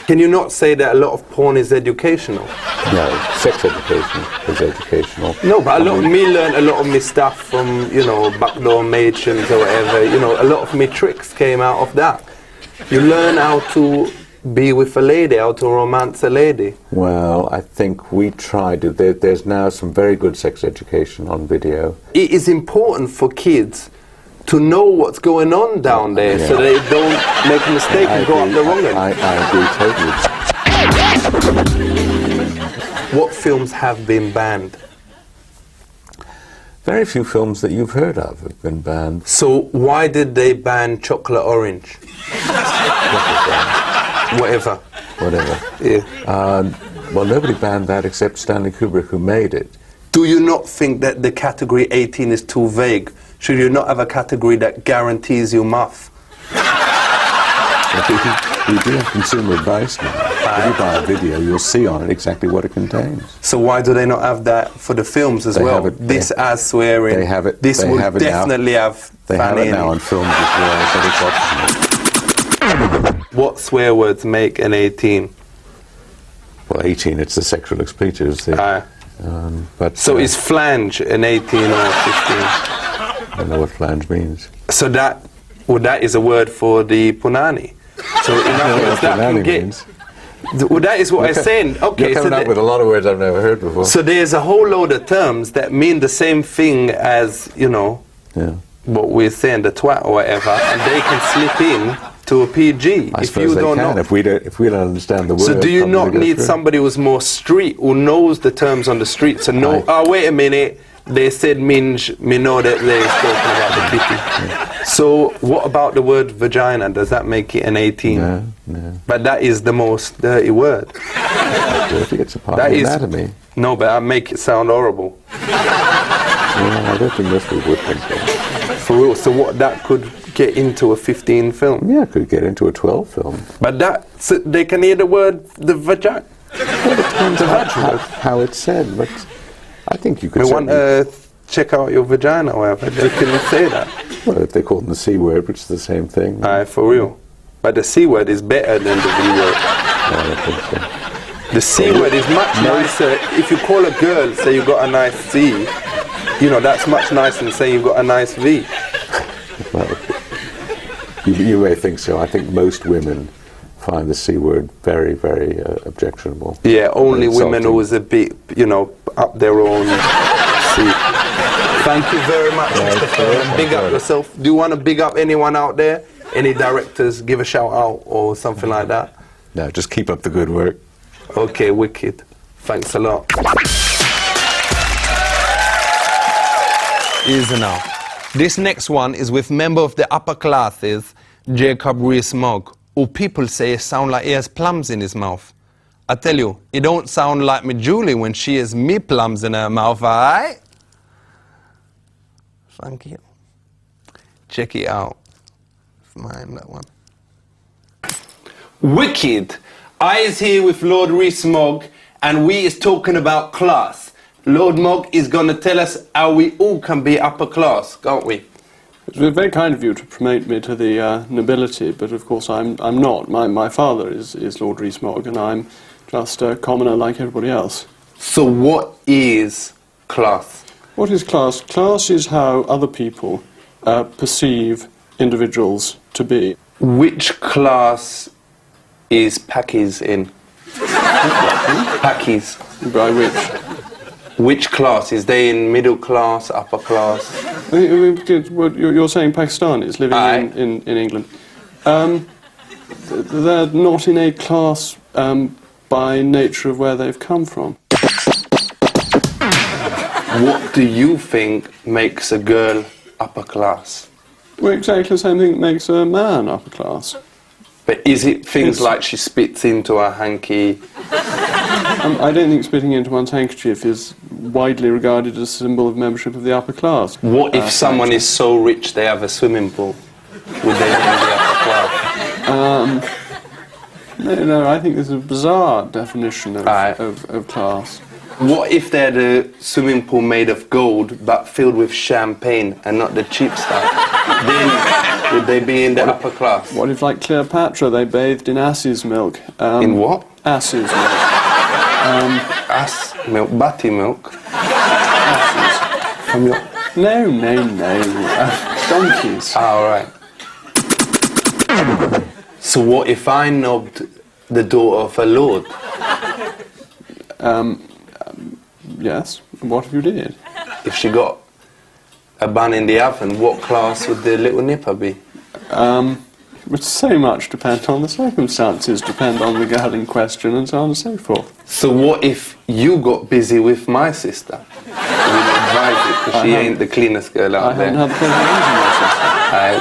Can you not say that a lot of porn is educational?
No, sex education is educational.
No, but me learned a lot of my stuff from, you know, backdoor matrons or whatever. You know, a lot of my tricks came out of that. You learn how to be with a lady, how to romance a lady.
Well, I think we tried to. There's now some very good sex education on video.
It is important for kids to know what's going on down there, so they don't make a mistake and go up the wrong end.
I agree totally.
What films have been banned?
Very few films that you've heard of have been banned.
So why did they ban Chocolate Orange? Whatever.
Yeah. Well, nobody banned that except Stanley Kubrick, who made it.
Do you not think that the category 18 is too vague? Should you not have a category that guarantees you muff?
We do have consumer advice now. If you buy a video, you'll see on it exactly what it contains.
So why do they not have that for the films as well? This as swearing.
They have it.
This
they
will
have it
definitely
now.
have.
They have it now on films as well. So it's optional.
What swear words make an 18?
Well, 18, it's the sexual expletives. But
so is flange an 18 or 15?
I don't know what flange means.
So that is a word for the punani. So in other words, that can get. Well, that is what I'm saying. Okay,
you're coming up with a lot of words I've never heard before.
So there's a whole load of terms that mean the same thing as, you know, what we're saying, the twat or whatever, and they can slip in to a PG.
I suppose they can. If we don't understand the word.
So do you not need somebody who's more street, who knows the terms on the streets and know? Oh, wait a minute. They said minge. Me know that they're talking about the bitty. So what about the word vagina? Does that make it an 18?
No.
But that is the most dirty word.
Dirty, it's a part of the anatomy.
No, but I make it sound horrible.
I don't think most people would think so.
For real. So what, that could get into a 15 film?
Yeah, it could get into a 12 film.
But so they can hear the word the vagina.
Well, it depends how it's said, but I think you could.
I want to check out your vagina, or whatever. They can say that.
Well, if they call it the C word, which is the same thing.
Aye, for real. But the C word is better than the V word.
I don't think so.
The C word is much nicer. If you call a girl, say you got a nice C, you know, that's much nicer than saying you've got a nice V.
Well, you may think so. I think most women find the C word very, very objectionable.
Yeah, only women who is a bit, you know, up their own C. Thank you very much, Mr. Furman. Big up yourself. Do you want to big up anyone out there? Any directors give a shout out or something like that?
No, just keep up the good work.
Okay, wicked. Thanks a lot. Easy now. This next one is with member of the upper classes, Jacob Rees-Mogg, who people say sound like he has plums in his mouth. I tell you, it don't sound like me Julie when she has me plums in her mouth, alright? Thank you. Check it out. Mine, that one. Wicked! I is here with Lord Rees-Mogg, and we is talking about class. Lord Mogg is going to tell us how we all can be upper class, can't we?
It's very kind of you to promote me to the nobility, but of course I'm not. My father is Lord Rees-Mogg, and I'm just a commoner like everybody else.
So what is class?
What is class? Class is how other people perceive individuals to be.
Which class is Packies in? Packies.
By which?
Which class? Is they in middle class, upper class?
You're saying Pakistanis living in England. They're not in a class by nature of where they've come from.
What do you think makes a girl upper class?
Well, exactly the same thing that makes a man upper class.
But is it things like she spits into her hanky?
I don't think spitting into one's handkerchief is widely regarded as a symbol of membership of the upper class.
What if someone is so rich they have a swimming pool? Would they be in the upper class?
No, I think there's a bizarre definition of class.
What if they had a swimming pool made of gold but filled with champagne and not the cheap stuff? Then would they be in the upper class?
What if, like Cleopatra, they bathed in ass's milk?
In what?
Ass's milk.
Ass milk? Butty milk?
Asses.
From your...
No. Donkeys.
All right. So what if I knobbed the daughter of a lord?
Yes. What if you did?
If she got a bun in the oven, what class would the little nipper be?
Would so much depend on the circumstances, depend on the girl in question, and so on and so forth.
So what if you got busy with my sister? Would advise it, because she ain't the cleanest girl out there.
I haven't had the pleasure of meeting my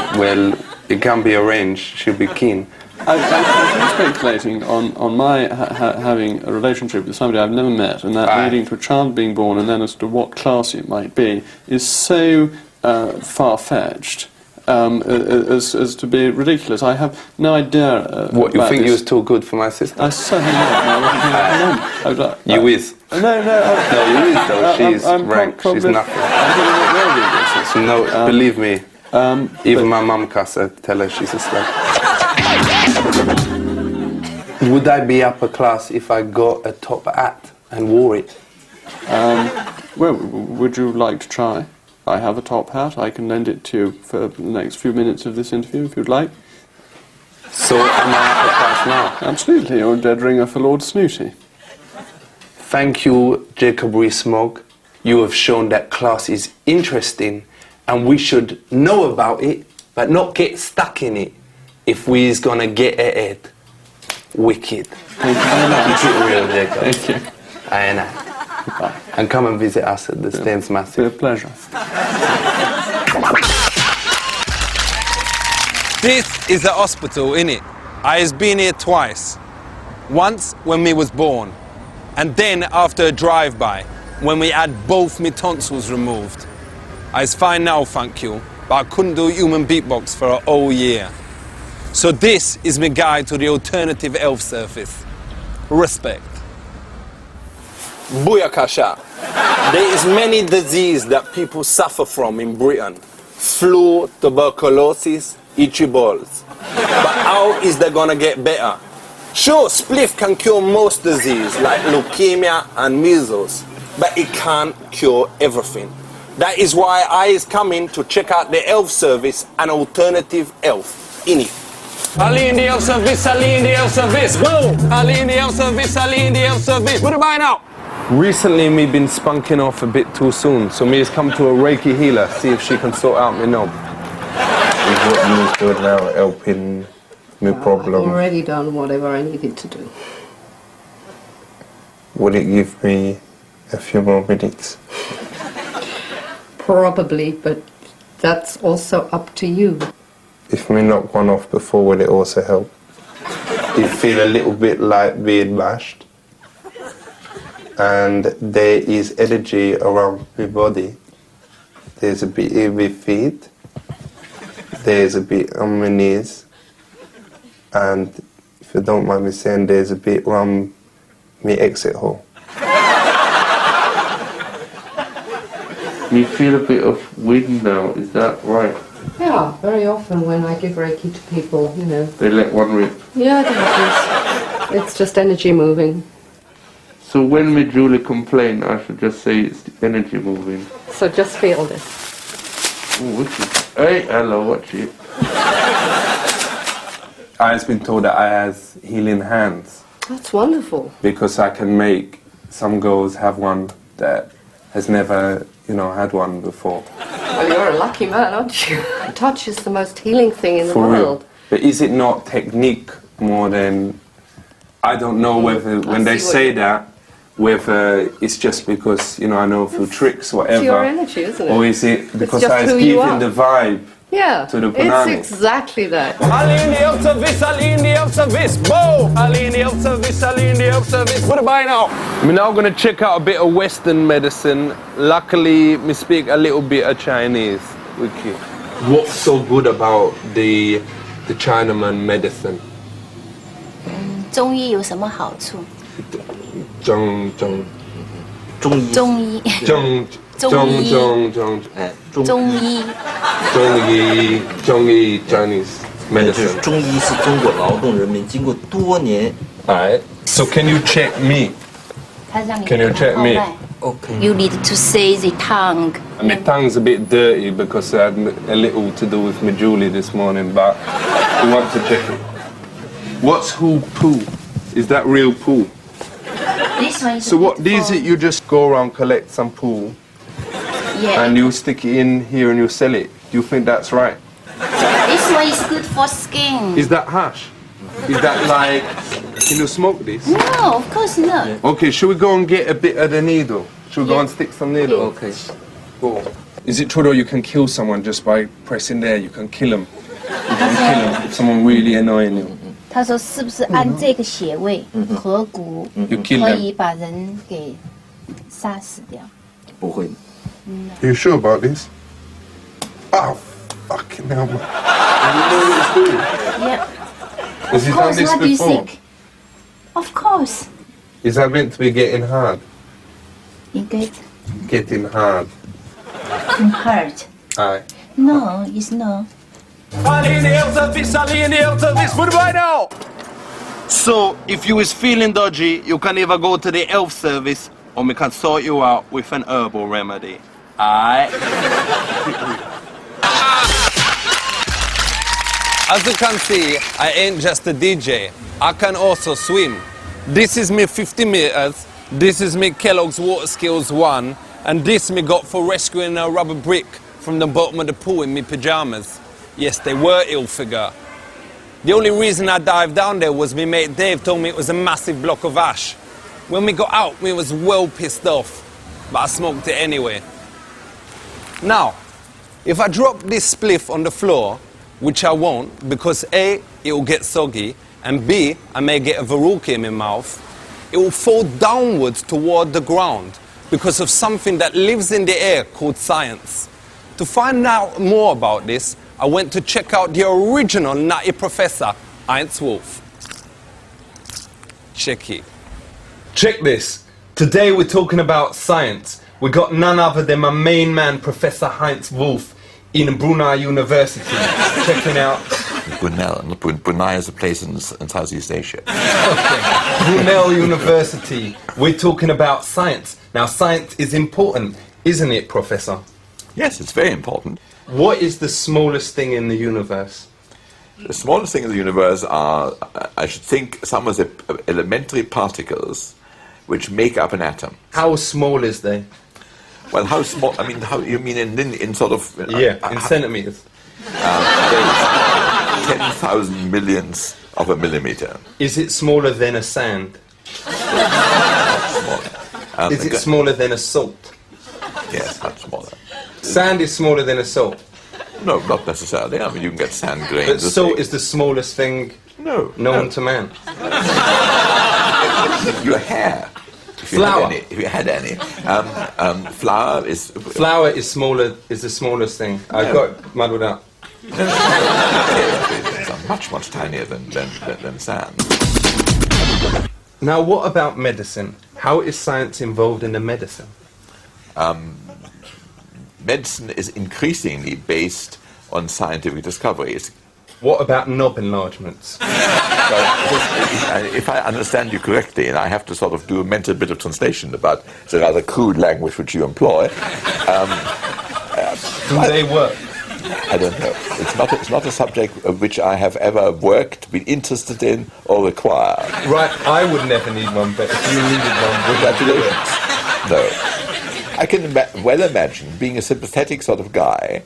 sister.
Well, it can be arranged. She'll be keen.
I've been speculating on my having a relationship with somebody I've never met, and that leading to a child being born, and then as to what class it might be, is so far-fetched as to be ridiculous. I have no idea.
What, you think you was too good for my sister?
I certainly not.
You is?
No, you
is though. She's rank. She's nothing. No, believe me. Even my mum cuss her, tell her she's a slut. Would I be upper class if I got a top hat and wore it?
Well, would you like to try? I have a top hat. I can lend it to you for the next few minutes of this interview, if you'd like.
So am I upper class now?
Absolutely. You're a dead ringer for Lord Snooty.
Thank you, Jacob Rees-Mogg. You have shown that class is interesting, and we should know about it, but not get stuck in it if we's gonna get ahead. Wicked.
Thank you very much.
Keep it real, Jacob.
Thank you.
Goodbye. And come and visit us at the Staines Massive.
It's a pleasure.
This is a hospital, innit? I has been here twice. Once when me was born, and then after a drive-by, when we had both me tonsils removed. I's fine now, thank you, but I couldn't do human beatbox for a whole year. So this is my guide to the alternative health service. Respect. Booyakasha. There is many diseases that people suffer from in Britain. Flu, tuberculosis, itchy balls. But how is they gonna get better? Sure, spliff can cure most disease like leukemia and measles, but it can't cure everything. That is why I is coming to check out the health service and alternative health. Innit? Ali in the health service, Ali in the health service. Whoa! Ali in the health service, Ali in the health service. What about now? Recently, me been spunking off a bit too soon, so me has come to a Reiki healer, see if she can sort out me knob. what you was doing now, helping me problem.
I've already done whatever I needed to do.
Would it give me a few more minutes?
Probably, but that's also up to you.
If me knock one off before, would it also help? You feel a little bit like being mashed, and there is energy around my body. There's a bit in my feet, there's a bit on my knees, and if you don't mind me saying, there's a bit around my exit hole. You feel a bit of wind now, is that right?
Yeah, very often when I give Reiki to people, you know.
They let one rip.
Yeah, it happens. It's just energy moving.
So when me Julie complain, I should just say it's the energy moving.
So just feel this.
Ooh, what's it? Hey, hello, watch it. I've been told that I has healing hands.
That's wonderful.
Because I can make some girls have one that has never, you know, had one before.
Well, you're a lucky man, aren't you? Touch is the most healing thing in the
For real.
world.
But is it not technique more than... I don't know whether, when they say that, whether it's just because, you know, I know a few tricks or whatever.
It's your energy, isn't it?
Or is it because
just
I was
who you
giving
are.
the vibe
Yeah,
to the banana?
it's exactly that.
Alini of service, Alini of service, boom! Alini of service, Alini of service. What about now?
I'm now going to check out a bit of Western medicine. Luckily, me speak a little bit of Chinese. Okay. What's so good about the Chinaman medicine?
中医有什么好处？
中医Chinese medicine.
中医是中国劳动人民经过多年。
Alright. So can you check me?
他让你
Can you check me?
Okay.
You need to say the tongue.
My tongue's a bit dirty because I had a little to do with my Julie this morning, but we want to check it. What's who poo? Is that real poo?
This one is
So what, these you just go around, collect some poo,
Yeah.
and you stick it in here and you sell it. Do you think that's right?
This one is good for skin.
Is that hash? Is that like, can you smoke this?
No, of course not.
Okay, should we go and get a bit of the needle? Should we go and stick some needle?
Okay.
Cool. Is it true though you can kill someone just by pressing there? You can kill them. You can kill them if someone really annoying you.
他说是不是按这个穴位合谷
You kill
可
them.
以把人给杀死掉？
不会。
You sure about this? Oh, fucking hell, man. You know what it's doing?
Yeah.
Has he
Of
done
course,
this
what do you
before?
think? Of course.
Is that meant to be getting hard?
You get
Getting hard.
hurt.
Aye.
No, it's not.
Alini of service, Alini of service. What about now?
So, if you is feeling dodgy, you can either go to the health service or we can sort you out with an herbal remedy. Alright? As you can see, I ain't just a DJ. I can also swim. This is me 50 meters. This is me Kellogg's Water Skills 1. And this me got for rescuing a rubber brick from the bottom of the pool in me pyjamas. Yes, they were ill figure. The only reason I dived down there was me mate Dave told me it was a massive block of ash. When we got out, we was well pissed off, but I smoked it anyway. Now, if I drop this spliff on the floor, which I won't, because A, it will get soggy, and B, I may get a verruca in my mouth, it will fall downwards toward the ground because of something that lives in the air called science. To find out more about this, I went to check out the original nutty professor, Heinz Wolf. Check it. Check this. Today we're talking about science. We got none other than my main man, Professor Heinz Wolf, in Brunei University, checking out...
Brunei is a place in Southeast Asia.
Brunel University. We're talking about science. Now, science is important, isn't it, Professor?
Yes, it's very important.
What is the smallest thing in the universe?
The smallest thing in the universe are, I should think, some of the elementary particles which make up an atom.
How small is they?
Well, how small? I mean, how you mean in sort of?
In centimeters.
There is 10,000 millionths of a millimeter.
Is it smaller than a sand? Is it smaller than a salt?
Yes, much smaller.
Sand is smaller than a salt?
No, not necessarily. I mean, you can get sand grains.
But salt is the smallest thing known to man.
Your hair.
Flour.
If you had any. Flour is...
Flour is smaller, is the smallest thing. I got muddled up.
It's much, much tinier than sand.
Now, what about medicine? How is science involved in the medicine?
Medicine is increasingly based on scientific discoveries.
What about knob enlargements?
If I understand you correctly, and I have to sort of do a mental bit of translation about the rather crude language which you employ.
Do they work?
I don't know. It's not a subject which I have ever worked, been interested in, or require.
Right, I would never need one, but if you needed one,
congratulations. No. I can well imagine, being a sympathetic sort of guy,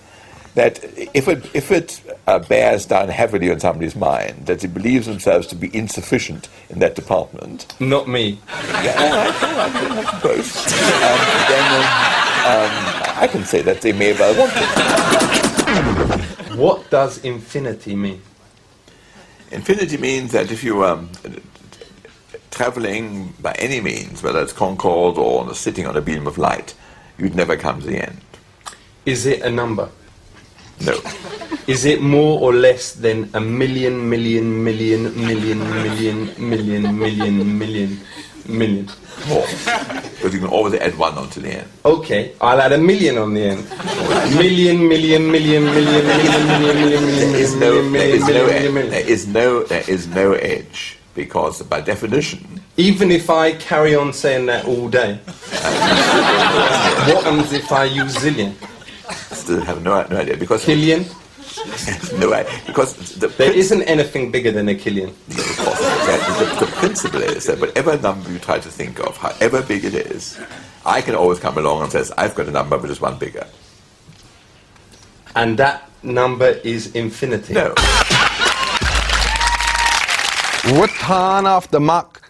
that if it bears down heavily on somebody's mind, that he believes themselves to be insufficient in that department.
Not me.
Yeah, all right, I suppose. Then I can say that they may well want it.
What does infinity mean?
Infinity means that if you are traveling by any means, whether it's Concorde or sitting on a beam of light, you'd never come to the end.
Is it a number?
No.
Is it more or less than a million?
More. Because you can always add one onto the end.
Okay, I'll add a million on the end.
There is no edge, because by definition...
Even if I carry on saying that all day, what happens if I use zillion?
Still have no idea, because...
Killian?
No idea, because...
There isn't anything bigger than a killian.
The principle is that whatever number you try to think of, however big it is, I can always come along and say, I've got a number which is one bigger.
And that number is infinity?
No.
Return of the Mac.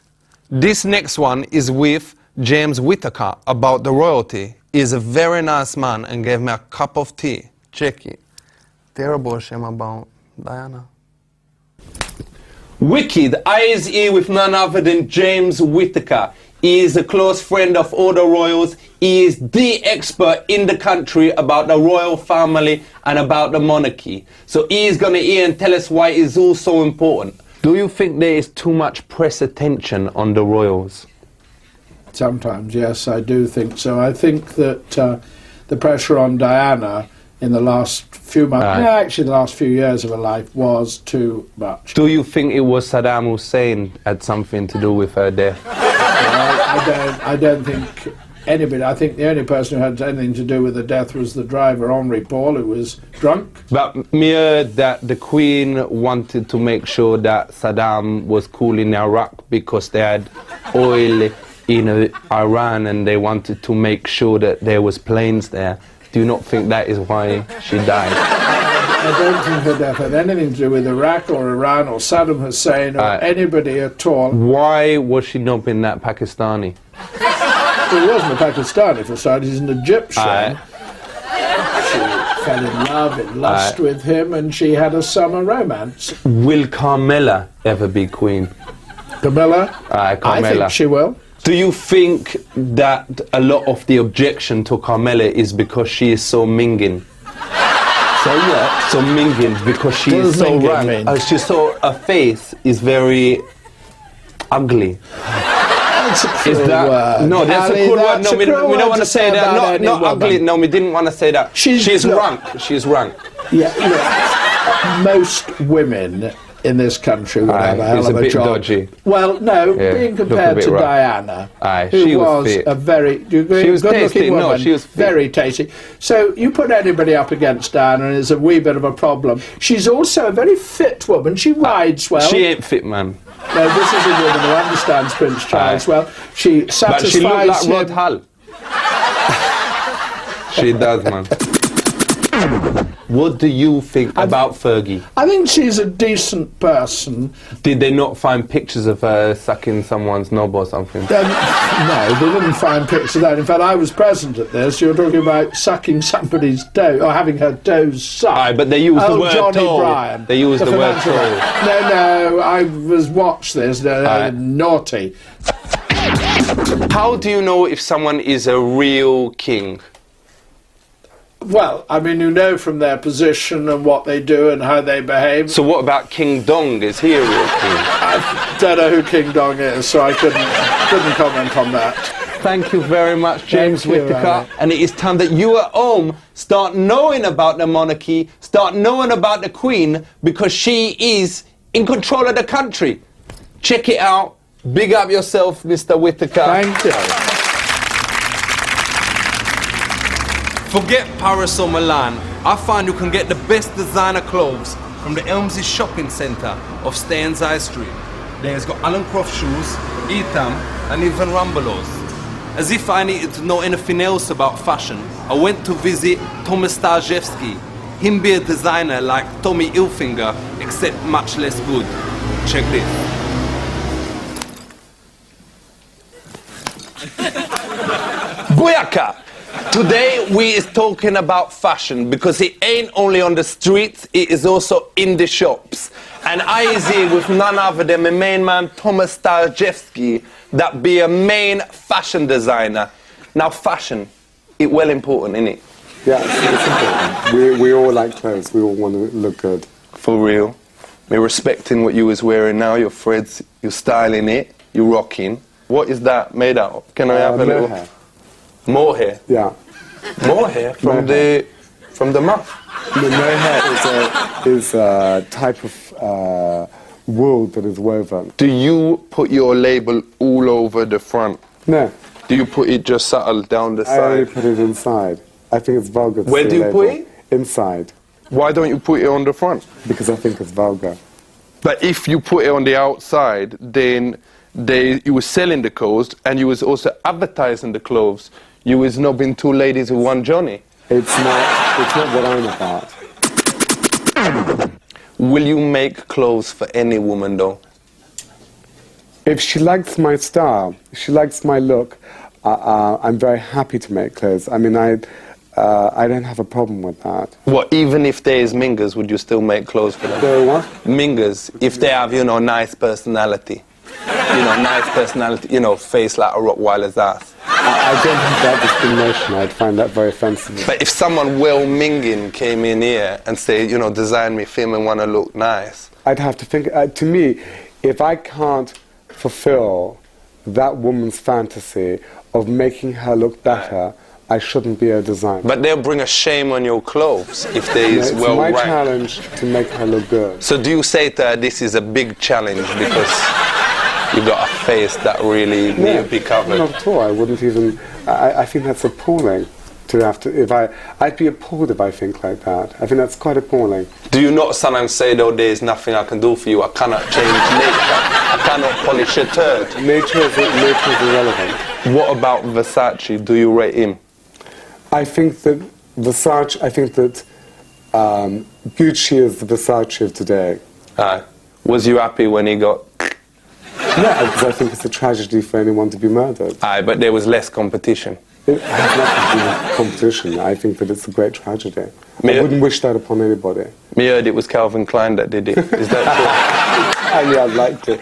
This next one is with James Whittaker about the royalty. He's a very nice man and gave me a cup of tea. Check it. Terrible shame about Diana.
Wicked, I is here with none other than James Whittaker. He is a close friend of all the royals. He is the expert in the country about the royal family and about the monarchy. So he is going to hear and tell us why it is all so important. Do you think there is too much press attention on the royals?
Sometimes, yes, I do think so. I think that the pressure on Diana in the last few months, actually the last few years of her life, was too much.
Do you think it was Saddam Hussein had something to do with her death?
I don't think anybody. I think the only person who had anything to do with the death was the driver, Henri Paul, who was drunk.
But me heard that the Queen wanted to make sure that Saddam was cool in Iraq because they had oil in Iran and they wanted to make sure that there was planes there. Do you not think that is why she died?
I don't think her death had anything to do with Iraq or Iran or Saddam Hussein or anybody at all.
Why was she not being that Pakistani?
He wasn't a Pakistani for starters, he's an Egyptian. She fell in love, in lust with him, and she had a summer romance.
Will Carmela ever be queen?
Carmela?
Carmela.
I think she will.
Do you think that a lot of the objection to Carmela is because she is so minging? So what? So minging because she is so rank. Her face is very ugly.
That's a cruel word.
No, that's
Ali,
a cool word.
that's
No, we don't want to say that. Not ugly.
woman.
No, we didn't want to say that. She's rank. She's rank.
Yeah, look, most women in this country would have a hell of a job.
Dodgy.
Well, no, being compared to Diana, who was a very good-looking woman,
no, she was fit.
very tasty. So you put anybody up against Diana and it's a wee bit of a problem. She's also a very fit woman. She rides well.
She ain't fit, man.
No, this is a woman who understands Prince Charles well. She satisfies
But she looked like
him.
Rod Hull. She does, man.
What do you think about Fergie?
I think she's a decent person.
Did they not find pictures of her sucking someone's knob or something?
No, they didn't find pictures of that. In fact, I was present at this. You're talking about sucking somebody's dough, or having her dough sucked.
Aye, but they used the word
Johnny
toe.
Bryan.
They used the word
financial-
toe.
No, I was watched this. No, naughty.
How do you know if someone is a real king?
Well, I mean, you know from their position and what they do and how they behave.
So what about King Dong? Is he a real king?
I don't know who King Dong is, so I couldn't comment on that.
Thank you very much, James
Thank you,
Whittaker.
Alan.
And it is time that you at home start knowing about the monarchy, start knowing about the Queen, because she is in control of the country. Check it out. Big up yourself, Mr. Whittaker.
Thank you.
Forget Paris or Milan. I find you can get the best designer clothes from the Elmsey shopping centre of Staines High Street. There's got Alan Croft shoes, Etam, and even Rambelos. As if I needed to know anything else about fashion, I went to visit Thomas Starjewski. Him be a designer like Tommy Hilfiger, except much less good. Check this.
Booyaka! Today we is talking about fashion because it ain't only on the streets, it is also in the shops. And I is here with none other than my main man Thomas Starjewski, that be a main fashion designer. Now fashion, it well important, innit?
Yeah, it's important. We all like clothes, we all want to look good.
For real. Me respecting what you was wearing now, your threads, you're styling it, you're rocking. What is that made out of? Can I have a little?
Hair.
More hair?
Yeah.
More hair from the muff?
The mohair is a type of wool that is woven.
Do you put your label all over the front?
No.
Do you put it just subtle down the
I only
side?
put it inside. I think it's vulgar to
Where
see
do
a
you put
label.
it?
Inside.
Why don't you put it on the front?
Because I think it's vulgar.
But if you put it on the outside, then you were selling the clothes and you was also advertising the clothes. You was knobbing two ladies with one Johnny.
It's not what I'm about.
Will you make clothes for any woman though?
If she likes my style, if she likes my look, I'm very happy to make clothes. I mean, I don't have a problem with that.
What, even if there is mingers, would you still make clothes for them?
So what?
Mingers, if they have, nice personality. Nice personality, face like a Rottweiler's ass.
I don't have that discrimination. I'd find that very offensive.
But if someone well-minging came in here and say, design me film and want to look nice.
I'd have to think, to me, if I can't fulfill that woman's fantasy of making her look better, I shouldn't be a designer.
But they'll bring a shame on your clothes if there is
It's
well
my
ranked.
challenge to make her look good.
So do you say to her, this is a big challenge because you got a face that really need to be covered?
Not at all. I wouldn't even. I think that's appalling to have to. I'd be appalled if I think like that. I think that's quite appalling.
Do you not sometimes say, though, there's nothing I can do for you, I cannot change nature, I cannot polish a turd?
Nature is irrelevant.
What about Versace? Do you rate him?
I think that Versace. I think that Gucci is the Versace of today.
Was you happy when he got?
No, because I think it's a tragedy for anyone to be murdered.
Aye, but there was less competition.
It has nothing to do with competition. I think that it's a great tragedy. I wouldn't wish that upon anybody.
Me heard it was Calvin Klein that did it. Is that true?
Highly unlikely.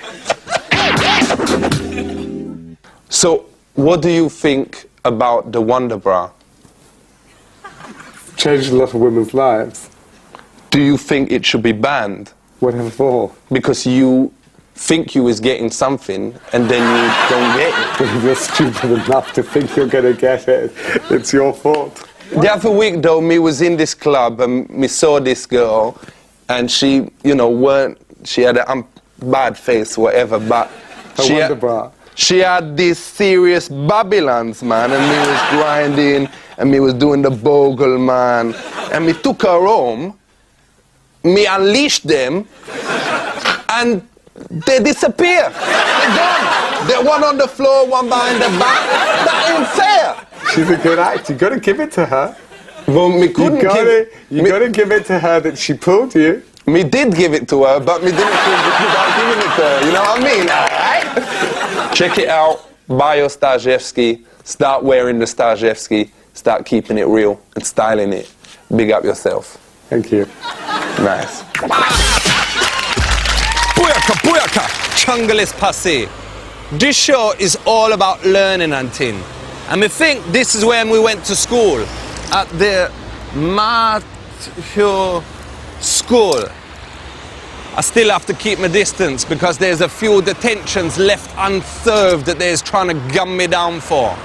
So, what do you think about the Wonder Bra?
Changed a lot of women's lives.
Do you think it should be banned?
Whatever for?
Because you think you is getting something and then you don't get it.
If you're stupid enough to think you're going to get it, it's your fault.
The other week though, me was in this club and me saw this girl and she, she had a bad face, whatever, but she had these serious Babylons, man, and me was grinding and me was doing the bogle, man, and me took her home, me unleashed them, and they disappear. They're gone. They're one on the floor, one behind the back. That ain't fair.
She's a good actor. You've got to give it to her.
Well, me couldn't
You gotta give it to her that she pulled you.
Me did give it to her, but me didn't pull it without giving it to her. You know what I mean? Alright? Check it out. Buy your Stajewski. Start wearing the Stajewski. Start keeping it real and styling it. Big up yourself.
Thank you.
Nice.
Booyaka, booyaka, Chungalis passé. This show is all about learning and thing. And I think this is when we went to school, at the Matthew School. I still have to keep my distance because there's a few detentions left unserved that they're trying to gun me down for.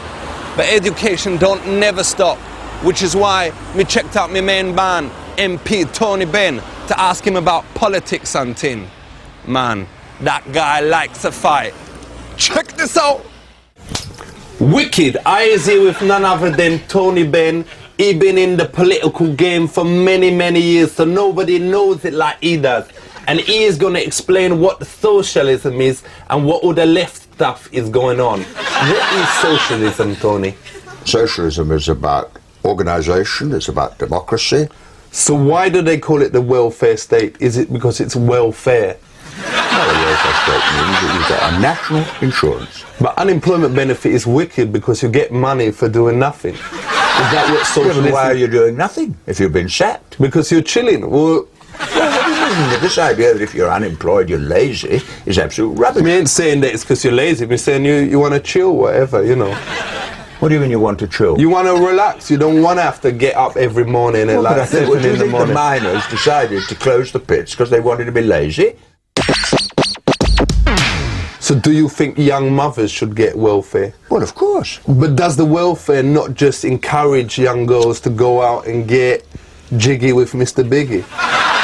But education don't never stop, which is why we checked out my main man, MP Tony Benn, to ask him about politics and thing. Man, that guy likes a fight. Check this out. Wicked, I is here with none other than Tony Benn. He been in the political game for many, many years, so nobody knows it like he does. And he is going to explain what socialism is and what all the left stuff is going on. What is socialism, Tony?
Socialism is about organisation, it's about democracy.
So why do they call it the welfare state? Is it because it's welfare?
No, the welfare state means that you've got a national insurance.
But unemployment benefit is wicked because you get money for doing nothing. Is that what socialism is?
Why are you doing nothing if you've been sacked?
Because you're chilling. Well,
this idea that if you're unemployed, you're lazy is absolute rubbish.
We ain't saying that it's because you're lazy. We're saying you want to chill, whatever, you know.
What do you mean you want to chill?
You want to relax. You don't want to have to get up every morning at like 7 in the morning.
Do you think the miners decided to close the pits because they wanted to be lazy?
So do you think young mothers should get welfare?
Well, of course.
But does the welfare not just encourage young girls to go out and get jiggy with Mr. Biggie?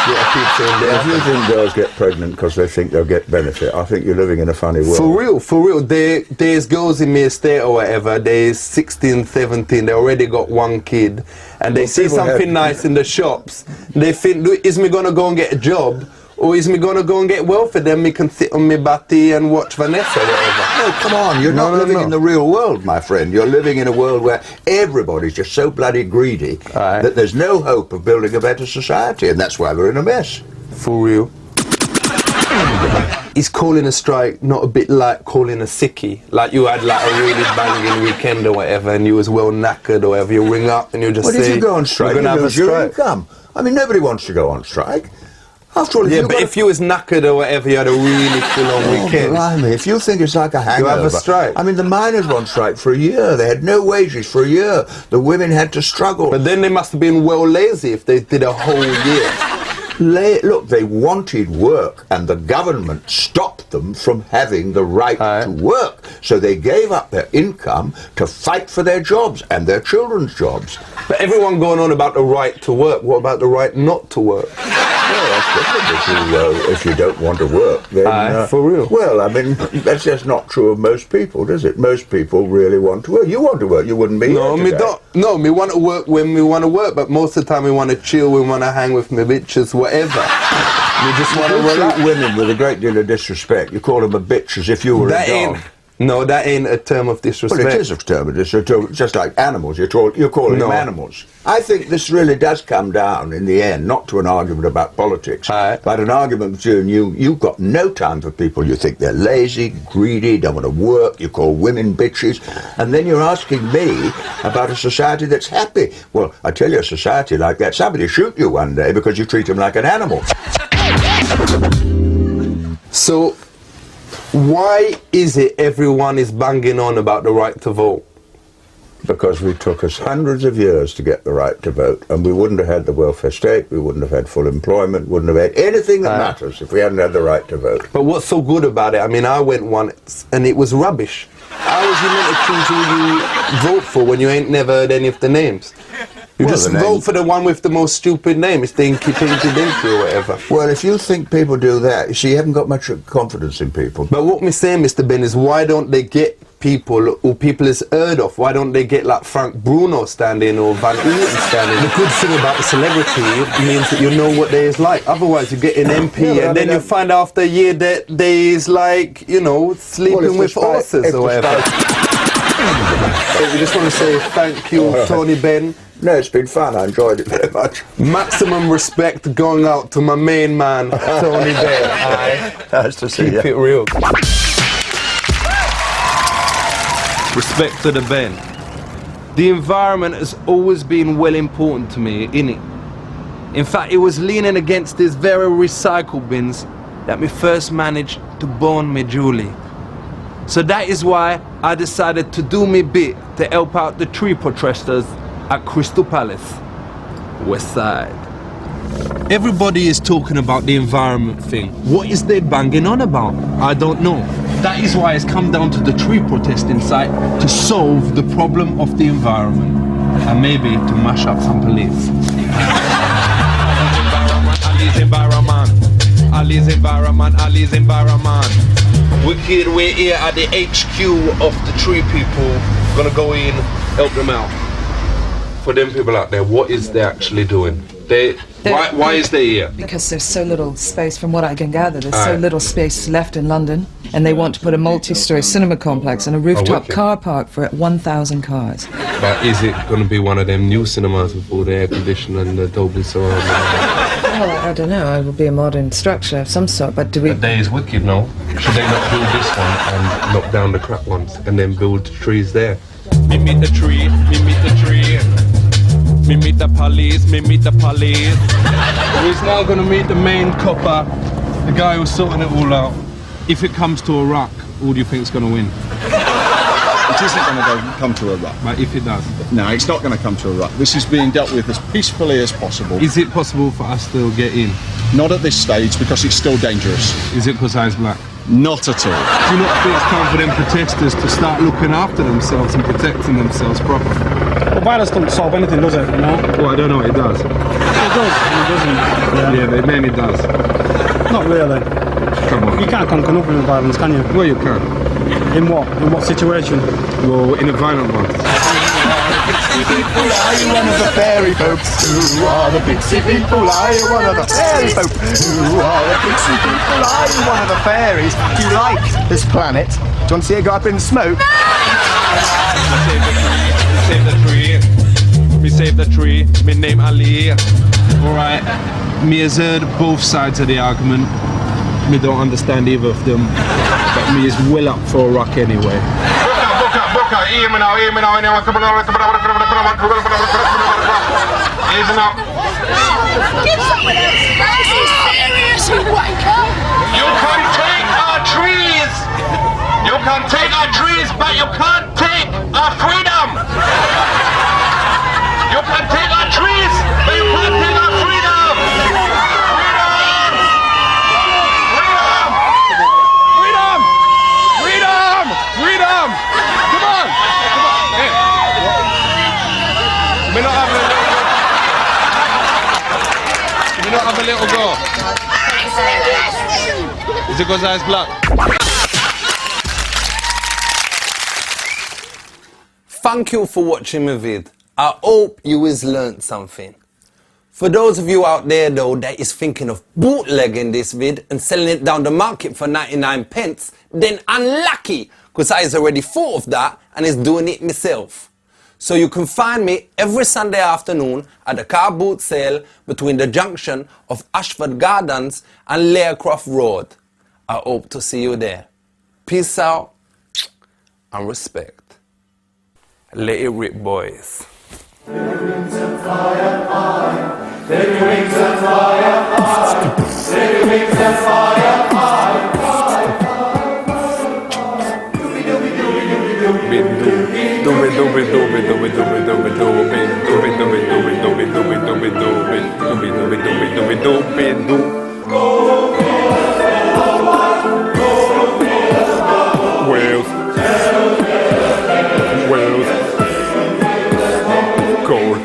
If you think girls get pregnant because they think they'll get benefit, I think you're living in a funny world.
For real. There's girls in my estate or whatever, they're 16, 17, they already got one kid, and they see something nice in the shops. They think, is me going to go and get a job? Or is me going to go and get welfare, then me can sit on my butty and watch Vanessa or whatever?
No, come on, you're not living in the real world, my friend. You're living in a world where everybody's just so bloody greedy that there's no hope of building a better society, and that's why we're in a mess.
For real. Is calling a strike not a bit like calling a sickie? Like you had like a really banging weekend or whatever and you was well knackered or whatever, you ring up and you just say...
Well, if you go on strike,
you're going to have a strike.
your income. I mean, nobody wants to go on strike. After all,
if you was knackered or whatever, you had a really full-on weekend.
Blimey, if you think it's like a hangover...
You have a strike.
I mean, the miners were on strike for a year. They had no wages for a year. The women had to struggle.
But then they must have been well lazy if they did a whole year.
Look, they wanted work, and the government stopped them from having the right to work. So they gave up their income to fight for their jobs and their children's jobs.
But everyone going on about the right to work. What about the right not to work?
Well, that's different. If you don't want to work, then...
for real?
Well, I mean, that's just not true of most people, does it? Most people really want to work. You want to work, you wouldn't be here today.
No, me want to work when we want to work, but most of the time we want to chill, we want to hang with my bitches, whatever. We just want to relax.
Treat women with a great deal of disrespect. You call them a bitch as if you were a dog.
No, that ain't a term of disrespect.
Well, it is a term of disrespect. Just like animals, you're calling them animals. I think this really does come down, in the end, not to an argument about politics, but an argument between you. You've got no time for people. You think they're lazy, greedy, don't want to work. You call women bitches. And then you're asking me about a society that's happy. Well, I tell you, a society like that, somebody shoot you one day because you treat them like an animal.
So... why is it everyone is banging on about the right to vote?
Because we took us hundreds of years to get the right to vote, and we wouldn't have had the welfare state, we wouldn't have had full employment, wouldn't have had anything that matters if we hadn't had the right to vote.
But what's so good about it? I mean, I went once and it was rubbish. How was you meant to choose who you vote for when you ain't never heard any of the names? You just vote for the one with the most stupid name. It's Dinky Pinky Dinky or whatever.
Well, if you think people do that, you see, you haven't got much confidence in people.
But what me saying, Mr. Ben, is why don't they get people who people has heard of? Why don't they get like Frank Bruno standing or Van Uten standing? The good thing about the celebrity means that you know what they is like. Otherwise, you get an MP and then you find out after a year that they is like, you know, sleeping with horses or whatever.
We just want to say thank you, Tony Ben.
No, it's been fun. I enjoyed it very much.
Maximum respect going out to my main man, Tony Ben.
Nice to see you.
Keep it real. Respect to the Ben. The environment has always been well important to me, innit? In fact, it was leaning against these very recycle bins that me first managed to born me Julie. So that is why I decided to do me bit to help out the tree protesters at Crystal Palace, West Side. Everybody is talking about the environment thing. What is they banging on about? I don't know. That is why it's come down to the tree protesting site to solve the problem of the environment and maybe to mash up some police. Ali's environment. We're here at the HQ of the tree people. Gonna go in, help them out. For them people out there, what is they actually doing? Why is they here?
Because there's so little space, from what I can gather, there's so little space left in London, and they want to put a multi-storey cinema complex and a rooftop car park for 1,000 cars.
But is it going to be one of them new cinemas with all the air conditioning and the Dolby surround?
Well, I don't know, it will be a modern structure of some sort, but do we...
The day is wicked, no? Should they not build this one and knock down the crap ones and then build trees there? Me meet the tree, me meet the tree. Me meet the police, me meet the police. We're now going to meet the main copper, the guy who's sorting it all out. If it comes to a ruck, who do you think is going to win?
It isn't going to come to a ruck.
But if it does?
No, it's not going to come to a ruck. This is being dealt with as peacefully as possible.
Is it possible for us to get in?
Not at this stage, because it's still dangerous.
Is it because I'm black?
Not at all.
Do you not think it's time for them protesters to start looking after themselves and protecting themselves properly?
Well, violence doesn't solve anything, does it? No?
Well, I don't know, it does.
It does, it doesn't.
Yeah, it mainly does.
Not really.
Come on.
You can't conquer nothing with violence, can you?
Well, you can.
In what? In what situation?
Well, in a violent one.
People, are you one of the fairy folk? Who are the pixie people? Are you one of the fairy folk? Who are the pixie people? Are you one of the fairies? Do you like this planet? Do you want to see it go up in smoke?
Save the tree. Me save the tree. Me name Ali. Alright. Me has heard both sides of the argument. Me don't understand either of them. But me is well up for a rock anyway. Booker, hear me now, Listen up.
Give someone else. This is serious, you wanker.
You can take our trees. You can take our trees, but you can't take our freedom. You can take our trees, but you can't take our freedom. Freedom! Come on! Hey. We not have a little go. Is it because I black? Thank you for watching my vid. I hope you has learnt something. For those of you out there though that is thinking of bootlegging this vid and selling it down the market for 99 pence, then unlucky, because I has already thought of that and is doing it myself. So you can find me every Sunday afternoon at the car boot sale between the junction of Ashford Gardens and Laycroft Road. I hope to see you there. Peace out and respect. Let it rip, boys.
Take wings and fly up high. Take wings and fly up high. Take wings and fly up high. Wales. Cold.